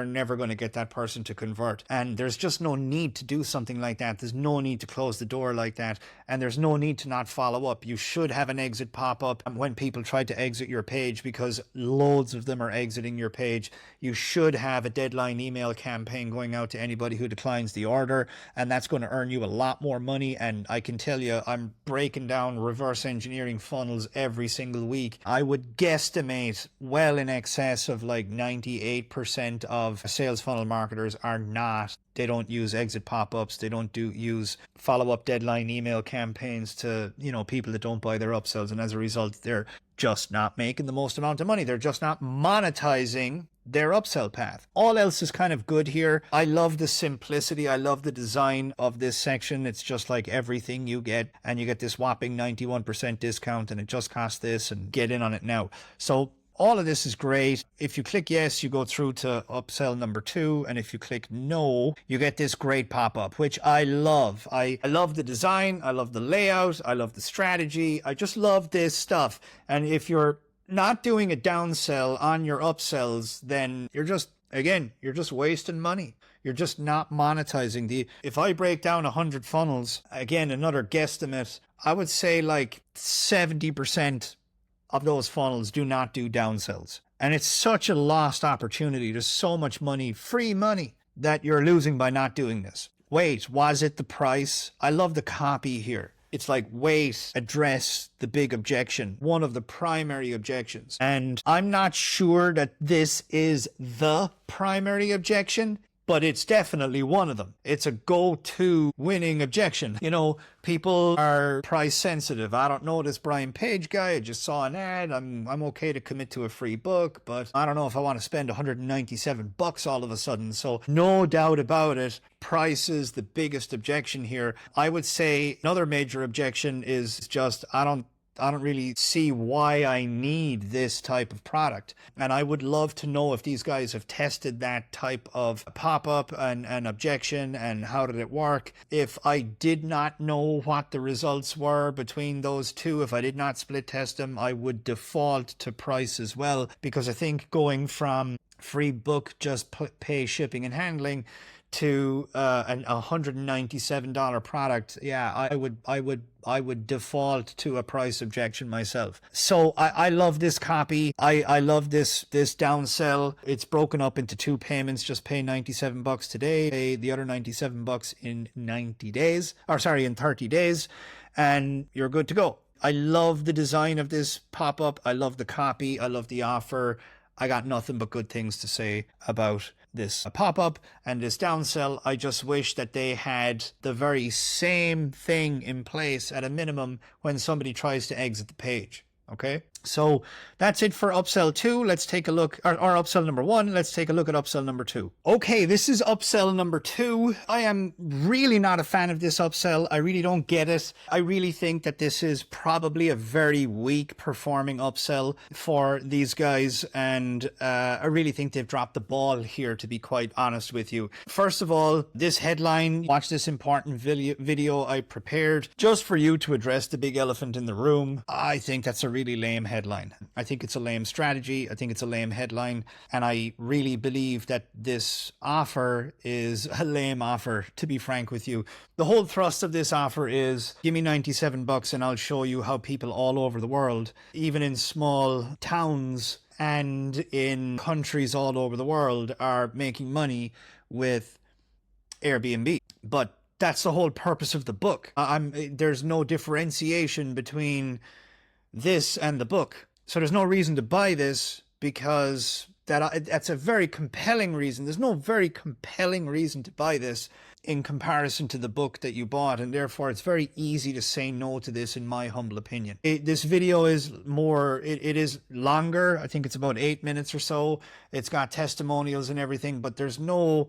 Speaker 2: never going to get that person to convert. And there's just no need to do something like that. There's no need to close the door like that, and there's no need to not follow up. You should have an exit pop up when people try to exit your page, because loads of them are exiting your page. You should have a deadline email campaign going out to anybody who declines the order, and that's going to earn you a lot more money. And I can tell you, I'm breaking down reverse engineering funnels every single week. I would guesstimate well in excess of like 98% of sales funnel marketers they don't use exit pop-ups. They don't use follow-up deadline email campaigns to, people that don't buy their upsells. And as a result, they're just not making the most amount of money. They're just not monetizing their upsell path. All else is kind of good here. I love the simplicity. I love the design of this section. It's just like everything you get, and you get this whopping 91% discount, and it just costs this, and get in on it now. So all of this is great. If you click yes, you go through to upsell number 2. And if you click no, you get this great pop-up, which I love. I love the design. I love the layout. I love the strategy. I just love this stuff. And if you're not doing a downsell on your upsells, then you're just wasting money. You're just not monetizing. If I break down 100 funnels, again, another guesstimate, I would say like 70% of those funnels do not do downsells. And it's such a lost opportunity. There's so much money, free money, that you're losing by not doing this. Wait, was it the price? I love the copy here. It's like, wait, address the big objection, one of the primary objections. And I'm not sure that this is the primary objection, but it's definitely one of them. It's a go-to winning objection. People are price sensitive. I don't know this Brian Page guy. I just saw an ad. I'm okay to commit to a free book, but I don't know if I want to spend $197 all of a sudden. So no doubt about it, price is the biggest objection here. I would say another major objection is just, I don't really see why I need this type of product. And I would love to know if these guys have tested that type of pop-up and objection, and how did it work. If I did not know what the results were between those two, if I did not split test them, I would default to price as well, because I think going from free book, just pay shipping and handling, to an $197 product, yeah, I would default to a price objection myself. So I love this copy. I love this downsell. It's broken up into 2 payments. Just pay $97 today, pay the other $97 in 30 days, and you're good to go. I love the design of this pop-up. I love the copy. I love the offer. I got nothing but good things to say about this pop-up and this downsell. I just wish that they had the very same thing in place at a minimum when somebody tries to exit the page. Okay, so that's it for upsell 2. Let's take a look, or upsell number 1. Let's take a look at upsell number 2. Okay, this is upsell number 2. I am really not a fan of this upsell. I really don't get it. I really think that this is probably a very weak performing upsell for these guys, and I really think they've dropped the ball here, to be quite honest with you. First of all, this headline, watch this important video I prepared just for you to address the big elephant in the room. I think that's a really lame headline. I think it's a lame strategy. I think it's a lame headline. And I really believe that this offer is a lame offer, to be frank with you. The whole thrust of this offer is give me $97 and I'll show you how people all over the world, even in small towns and in countries all over the world, are making money with Airbnb. But that's the whole purpose of the book. There's no differentiation between this and the book. So there's no reason to buy this, because that's a very compelling reason. There's no very compelling reason to buy this in comparison to the book that you bought, and therefore it's very easy to say no to this, in my humble opinion. This video is more, it is longer. I think it's about 8 minutes or so. It's got testimonials and everything, but there's no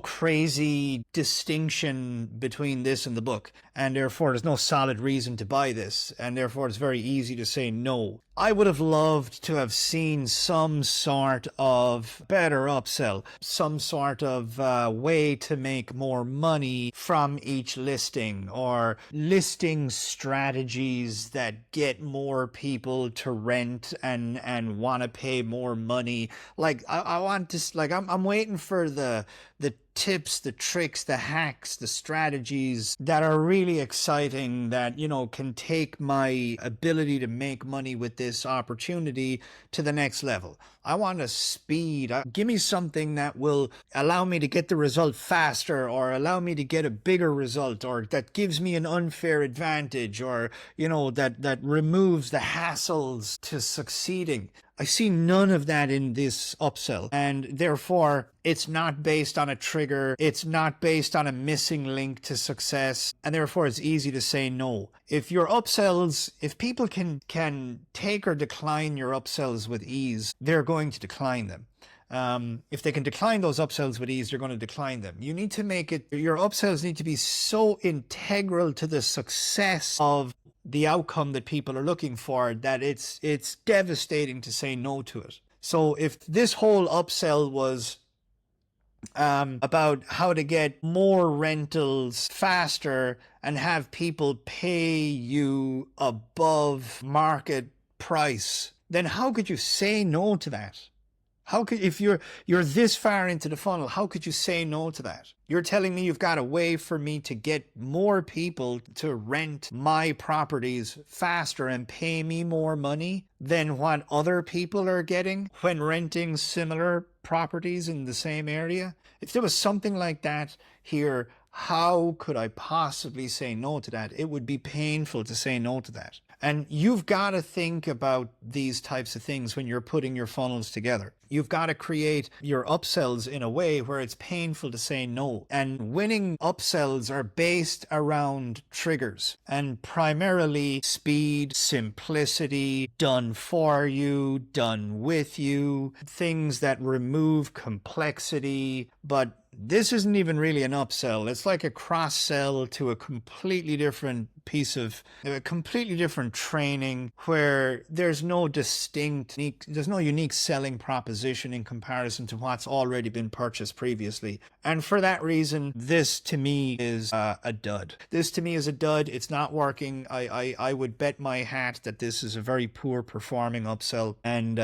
Speaker 2: crazy distinction between this and the book, and therefore there's no solid reason to buy this, and therefore it's very easy to say no. I would have loved to have seen some sort of better upsell, some sort of way to make more money from each listing, or listing strategies that get more people to rent and want to pay more money. Like I want to, like I'm waiting for the tips, the tricks, the hacks, the strategies that are really exciting, that, you know, can take my ability to make money with this opportunity to the next level. I want a speed. Give me something that will allow me to get the result faster, or allow me to get a bigger result, or that gives me an unfair advantage, or, you know, that removes the hassles to succeeding. I see none of that in this upsell, and therefore it's not based on a trigger. It's not based on a missing link to success, and therefore it's easy to say no. If your upsells, if people can take or decline your upsells with ease, they're going to decline them. If they can decline those upsells with ease, you're going to decline them. You need to make it, your upsells need to be so integral to the success of the outcome that people are looking for that it's devastating to say no to it. So if this whole upsell was about how to get more rentals faster and have people pay you above market price, then how could you say no to that? How could, if you're this far into the funnel, how could you say no to that? You're telling me you've got a way for me to get more people to rent my properties faster and pay me more money than what other people are getting when renting similar properties in the same area? If there was something like that here, how could I possibly say no to that? It would be painful to say no to that. And you've got to think about these types of things when you're putting your funnels together. You've got to create your upsells in a way where it's painful to say no. And winning upsells are based around triggers, and primarily speed, simplicity, done for you, done with you, things that remove complexity. But this isn't even really an upsell. It's like a cross-sell to a completely different piece of, a completely different training, where there's no there's no unique selling proposition in comparison to what's already been purchased previously. And for that reason, this to me is a dud. This to me is a dud. It's not working. I would bet my hat that this is a very poor performing upsell, and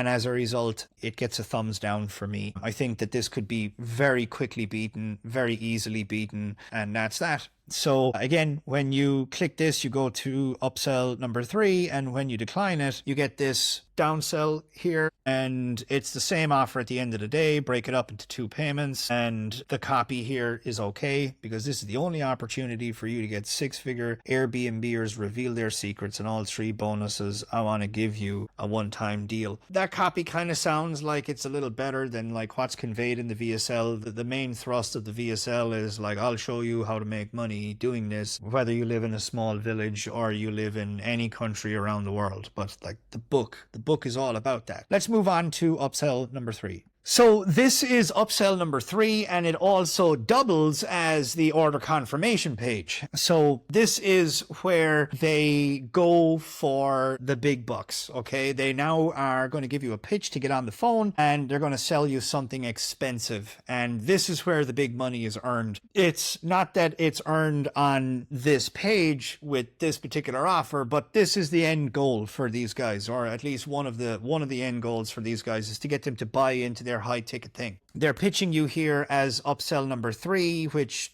Speaker 2: as a result, it gets a thumbs down for me. I think that this could be very quickly beaten, very easily beaten, and that's that. So again, when you click this, you go to upsell number 3, and when you decline it, you get this downsell here, and it's the same offer at the end of the day. Break it up into 2 payments, and the copy here is okay because this is the only opportunity for you to get 6-figure Airbnbers reveal their secrets and all 3 bonuses. I want to give you a one-time deal. That copy kind of sounds like it's a little better than like what's conveyed in the VSL. The main thrust of the VSL is like, I'll show you how to make money doing this, whether you live in a small village or you live in any country around the world. But like the book is all about that. Let's move on to upsell number 3. So this is upsell number 3, and it also doubles as the order confirmation page. So this is where they go for the big bucks, okay? They now are going to give you a pitch to get on the phone, and they're going to sell you something expensive. And this is where the big money is earned. It's not that it's earned on this page with this particular offer, but this is the end goal for these guys, or at least one of the end goals for these guys is to get them to buy into their high ticket thing. They're pitching you here as upsell number 3, which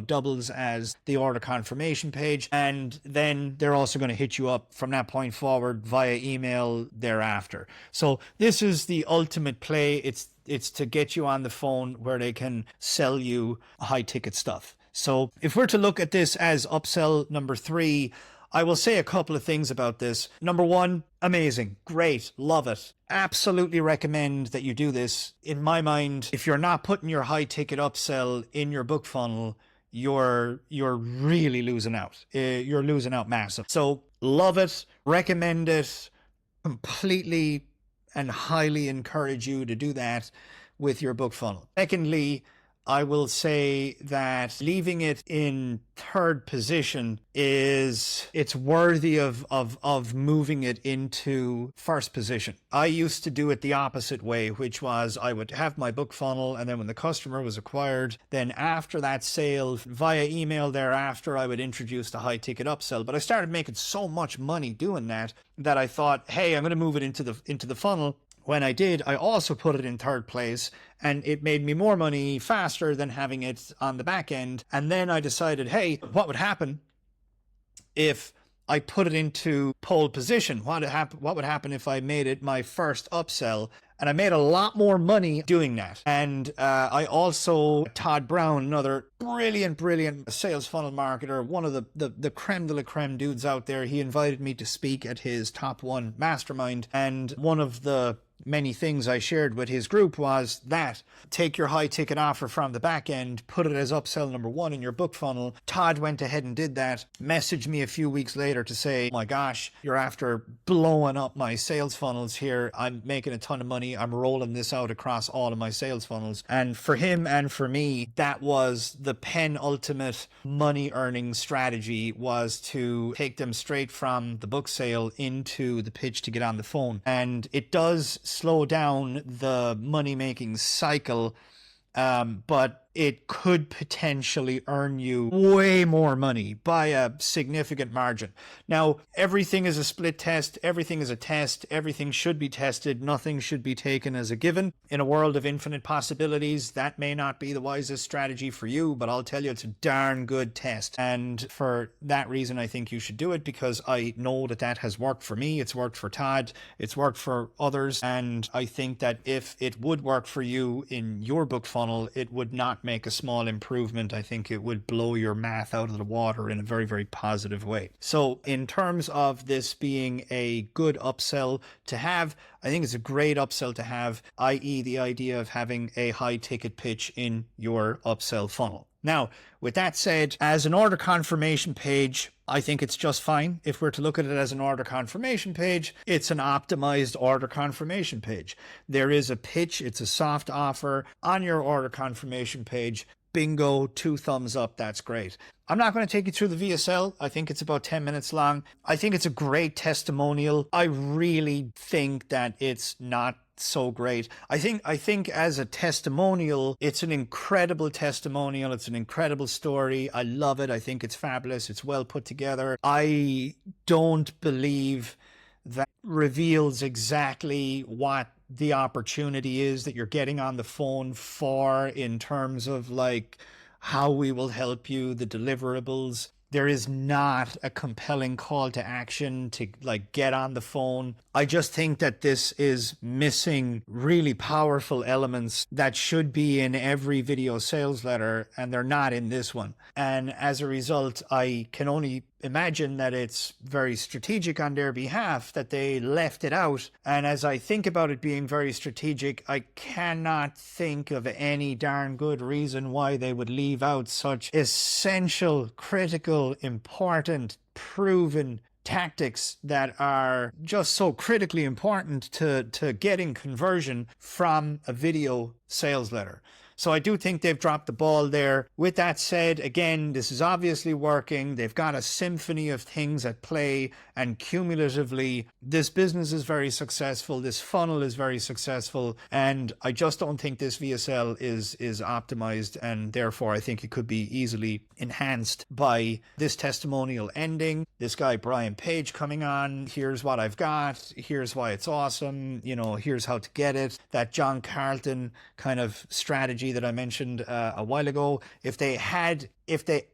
Speaker 2: doubles as the order confirmation page, and then they're also going to hit you up from that point forward via email thereafter. So this is the ultimate play. It's to get you on the phone where they can sell you high ticket stuff. So if we're to look at this as upsell number 3, I will say a couple of things about this. Number 1, amazing, great, love it. Absolutely recommend that you do this. In my mind, if you're not putting your high ticket upsell in your book funnel, you're really losing out. You're losing out massive. So love it, recommend it, completely and highly encourage you to do that with your book funnel. Secondly, I will say that leaving it in 3rd position it's worthy of moving it into 1st position. I used to do it the opposite way, which was I would have my book funnel, and then when the customer was acquired, then after that sale, via email thereafter, I would introduce the high ticket upsell. But I started making so much money doing that I thought, hey, I'm going to move it into the funnel. When I did, I also put it in 3rd place, and it made me more money faster than having it on the back end. And then I decided, hey, what would happen if I put it into pole position? What would happen if I made it my first upsell? And I made a lot more money doing that. And I also, Todd Brown, another brilliant sales funnel marketer, one of the creme de la creme dudes out there, he invited me to speak at his Top 1 mastermind. And one of the many things I shared with his group was that take your high ticket offer from the back end, put it as upsell number 1 in your book funnel. Todd went ahead and did that, messaged me a few weeks later to say, oh my gosh, you're after blowing up my sales funnels here. I'm making a ton of money. I'm rolling this out across all of my sales funnels. And for him and for me, that was the penultimate money earning strategy, was to take them straight from the book sale into the pitch to get on the phone. And it does slow down the money-making cycle, but it could potentially earn you way more money by a significant margin. Now, everything is a split test. Everything is a test. Everything should be tested. Nothing should be taken as a given. In a world of infinite possibilities, that may not be the wisest strategy for you, but I'll tell you, it's a darn good test. And for that reason, I think you should do it, because I know that has worked for me. It's worked for Todd. It's worked for others. And I think that if it would work for you in your book funnel, it would not make a small improvement. I think it would blow your math out of the water in a very, very positive way. So in terms of this being a good upsell to have, I think it's a great upsell to have, i.e. the idea of having a high ticket pitch in your upsell funnel. Now, with that said, as an order confirmation page, I think it's just fine. If we're to look at it as an order confirmation page, it's an optimized order confirmation page. There is a pitch, it's a soft offer on your order confirmation page. Bingo, 2 thumbs up, that's great. I'm not going to take you through the VSL. I think it's about 10 minutes long. I think it's a great testimonial. I really think that it's not so great. I think as a testimonial, it's an incredible testimonial. It's an incredible story. I love it. I think it's fabulous. It's well put together. I don't believe that reveals exactly what the opportunity is that you're getting on the phone for, in terms of like how we will help you, the deliverables. There is not a compelling call to action to like get on the phone. I just think that this is missing really powerful elements that should be in every video sales letter, and they're not in this one. And as a result, I can only imagine that it's very strategic on their behalf that they left it out. And as I think about it being very strategic, I cannot think of any darn good reason why they would leave out such essential, critical, important, proven tactics that are just so critically important to getting conversion from a video sales letter. So I do think they've dropped the ball there. With that said, again, this is obviously working. They've got a symphony of things at play, and cumulatively, this business is very successful. This funnel is very successful, and I just don't think this VSL is optimized, and therefore I think it could be easily enhanced by this testimonial ending. This guy, Brian Page, coming on. Here's what I've got. Here's why it's awesome. You know, here's how to get it. That John Carlton kind of strategy that I mentioned a while ago. If they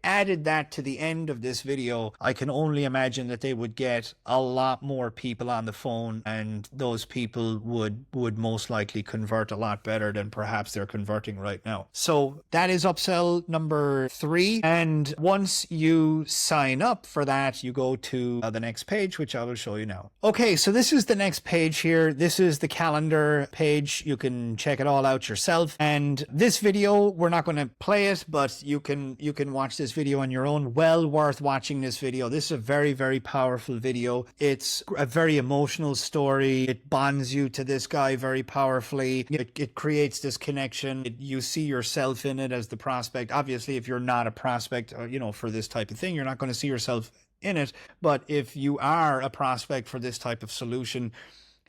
Speaker 2: added that to the end of this video, I can only imagine that they would get a lot more people on the phone, and those people would most likely convert a lot better than perhaps they're converting right now. So that is upsell number 3. And once you sign up for that, you go to the next page, which I will show you now. Okay, so this is the next page here. This is the calendar page. You can check it all out yourself. And this video, we're not going to play it, but you can watch this video on your own. Well worth watching this video. This is a very, very powerful video. It's a very emotional story. It bonds you to this guy very powerfully. It creates this connection. You see yourself in it as the prospect. Obviously, if you're not a prospect, for this type of thing, you're not going to see yourself in it. But if you are a prospect for this type of solution,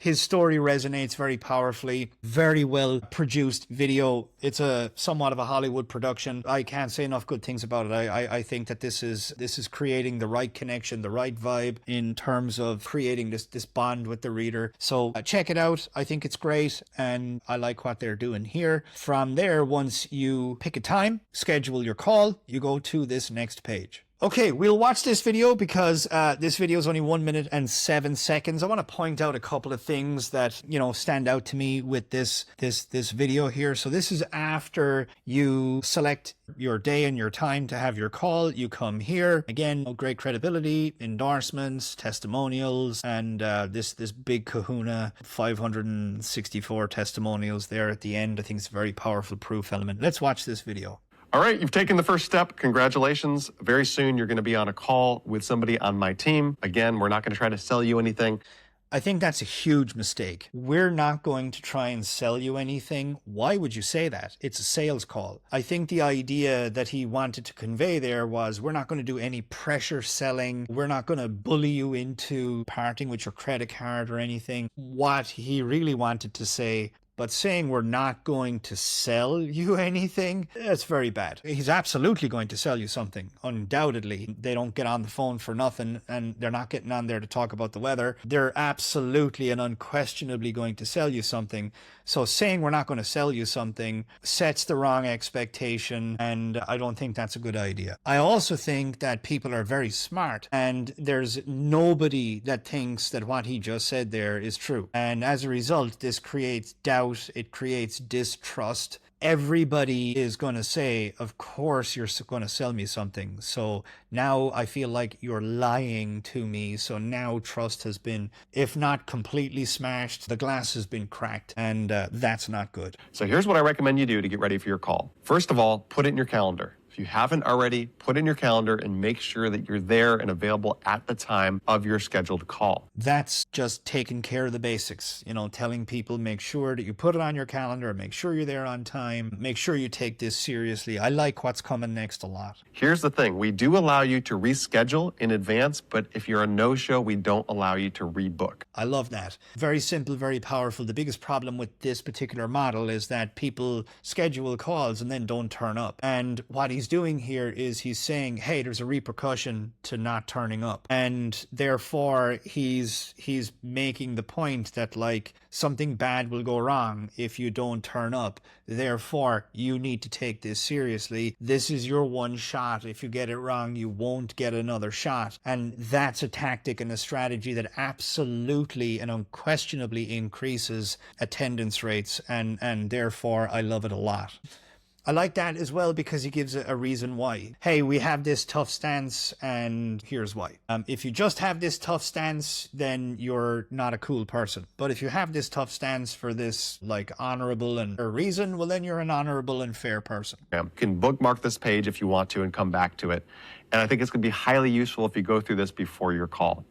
Speaker 2: his story resonates very powerfully. Very well produced video. It's a somewhat of a Hollywood production. I can't say enough good things about it. I think that this is creating the right connection, the right vibe in terms of creating this bond with the reader. So check it out. I think it's great, and I like what they're doing here. From there, once you pick a time, schedule your call, you go to this next page. Okay, we'll watch this video because this video is only 1 minute and 7 seconds. I want to point out a couple of things that, stand out to me with this video here. So this is after you select your day and your time to have your call. You come here. Again, great credibility, endorsements, testimonials, and this big kahuna, 564 testimonials there at the end. I think it's a very powerful proof element. Let's watch this video.
Speaker 3: All right, you've taken the first step. Congratulations. Very soon you're going to be on a call with somebody on my team. Again, we're not going to try to sell you anything.
Speaker 2: I think that's a huge mistake. We're not going to try and sell you anything. Why would you say that? It's a sales call. I think the idea that he wanted to convey there was, we're not going to do any pressure selling. We're not going to bully you into parting with your credit card or anything. What he really wanted to say, but saying we're not going to sell you anything, that's very bad. He's absolutely going to sell you something, undoubtedly. They don't get on the phone for nothing, and they're not getting on there to talk about the weather. They're absolutely and unquestionably going to sell you something. So saying we're not going to sell you something sets the wrong expectation, and I don't think that's a good idea. I also think that people are very smart, and there's nobody that thinks that what he just said there is true. And as a result, this creates doubt. It creates distrust. Everybody is going to say, of course you're going to sell me something. So now I feel like you're lying to me. So now trust has been, if not completely smashed, the glass has been cracked, and that's not good.
Speaker 3: So here's what I recommend you do to get ready for your call. First of all, put it in your calendar. If you haven't already, put in your calendar and make sure that you're there and available at the time of your scheduled call.
Speaker 2: That's just taking care of the basics. Telling people, make sure that you put it on your calendar, make sure you're there on time, make sure you take this seriously. I like what's coming next a lot.
Speaker 3: Here's the thing. We do allow you to reschedule in advance, but if you're a no-show, we don't allow you to rebook.
Speaker 2: I love that. Very simple, very powerful. The biggest problem with this particular model is that people schedule calls and then don't turn up. And what he's he's doing here is he's saying, hey, there's a repercussion to not turning up. And therefore he's making the point that like something bad will go wrong if you don't turn up. Therefore, you need to take this seriously. This is your one shot. If you get it wrong, you won't get another shot. And that's a tactic and a strategy that absolutely and unquestionably increases attendance rates. And therefore, I love it a lot. I like that as well because he gives a reason why. Hey, we have this tough stance and here's why. If you just have this tough stance, then you're not a cool person. But if you have this tough stance for this like honorable and fair reason, well, then you're an honorable and fair person.
Speaker 3: You can bookmark this page if you want to and come back to it. And I think it's going to be highly useful if you go through this before your call.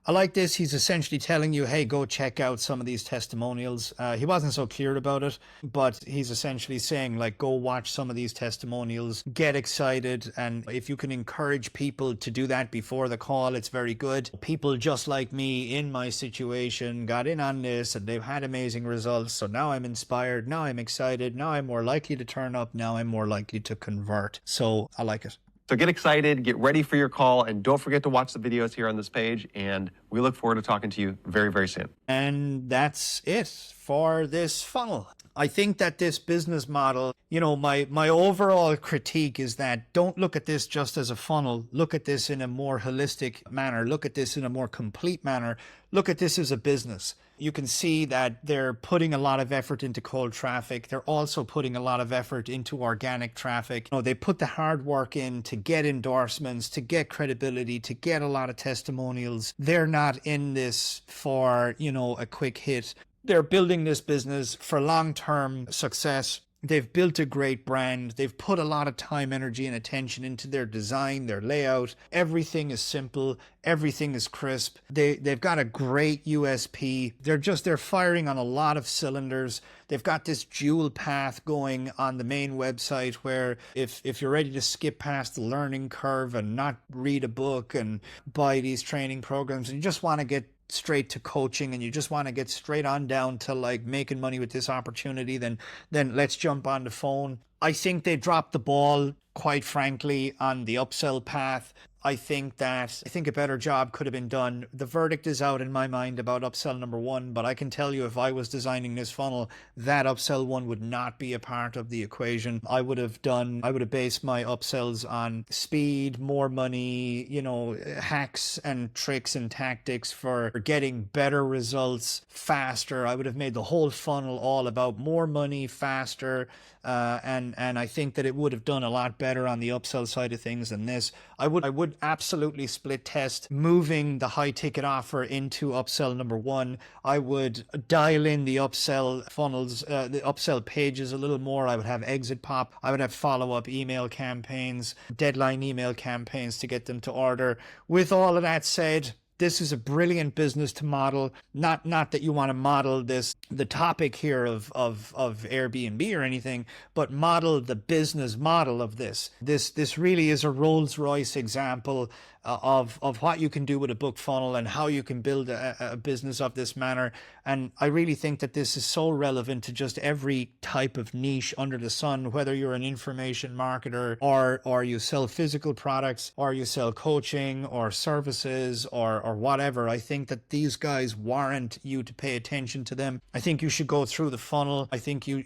Speaker 2: I like this. He's essentially telling you, hey, go check out some of these testimonials. He wasn't so clear about it, but he's essentially saying, like, go watch some of these testimonials, get excited. And if you can encourage people to do that before the call, it's very good. People just like me in my situation got in on this and they've had amazing results. So now I'm inspired. Now I'm excited. Now I'm more likely to turn up. Now I'm more likely to convert. So I like it.
Speaker 3: So get excited, get ready for your call, and don't forget to watch the videos here on this page. And we look forward to talking to you very, very soon.
Speaker 2: And that's it for this funnel. I think that this business model, you know, my overall critique is that don't look at this just as a funnel. Look at this in a more holistic manner. Look at this in a more complete manner. Look at this as a business. You can see that they're putting a lot of effort into cold traffic. They're also putting a lot of effort into organic traffic. You know, they put the hard work in to get endorsements, to get credibility, to get a lot of testimonials. They're not in this for, you know, a quick hit. They're building this business for long-term success. They've built a great brand. They've put a lot of time, energy, and attention into their design, their layout. Everything is simple. Everything is crisp. They've got a great USP. They're firing on a lot of cylinders. They've got this dual path going on the main website where if you're ready to skip past the learning curve and not read a book and buy these training programs and you just want to get straight to coaching and you just want to get straight on down to like making money with this opportunity, then let's jump on the phone. I think they dropped the ball, quite frankly, on the upsell path. I think a better job could have been done. The verdict is out in my mind about upsell number 1, but I can tell you if I was designing this funnel, that upsell 1 would not be a part of the equation. I would have based my upsells on speed, more money, you know, hacks and tricks and tactics for getting better results faster. I would have made the whole funnel all about more money, faster, and I think that it would have done a lot better on the upsell side of things than this. I would absolutely split test moving the high ticket offer into upsell number 1. I would dial in the upsell funnels, the upsell pages a little more. I would have exit pop. I would have follow-up email campaigns, deadline email campaigns to get them to order. With all of that said, this is a brilliant business to model. Not that you want to model this, the topic here of Airbnb or anything, but model the business model of this. This really is a Rolls-Royce example of what you can do with a book funnel and how you can build a business of this manner. And I really think that this is so relevant to just every type of niche under the sun, whether you're an information marketer or you sell physical products or you sell coaching or services or whatever. I think that these guys warrant you to pay attention to them. I think you should go through the funnel. I think you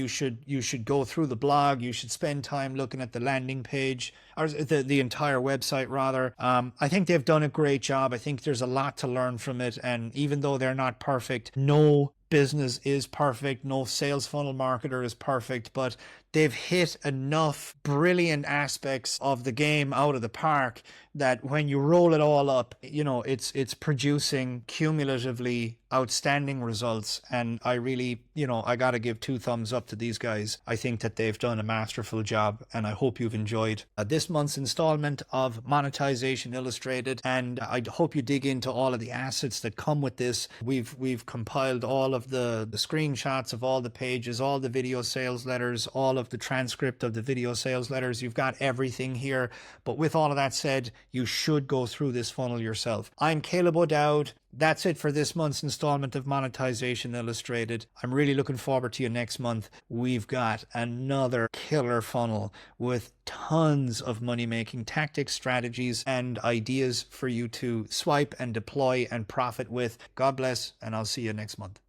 Speaker 2: should go through the blog. You should spend time looking at the landing page, or the entire website rather. I think they've done a great job. I think there's a lot to learn from it. And even though they're not perfect, no business is perfect, no sales funnel marketer is perfect, but they've hit enough brilliant aspects of the game out of the park that when you roll it all up, you know, it's producing cumulatively outstanding results. And I really, you know, I got to give 2 thumbs up to these guys. I think that they've done a masterful job, and I hope you've enjoyed this month's installment of Monetization Illustrated. And I hope you dig into all of the assets that come with this. We've compiled all of the screenshots of all the pages, all the video sales letters, all of stuff, the transcript of the video sales letters. You've got everything here. But with all of that said, you should go through this funnel yourself. I'm Caleb O Dowd. That's it for this month's installment of Monetization Illustrated. I'm really looking forward to you next month. We've got another killer funnel with tons of money-making tactics, strategies, and ideas for you to swipe and deploy and profit with. God bless, and I'll see you next month.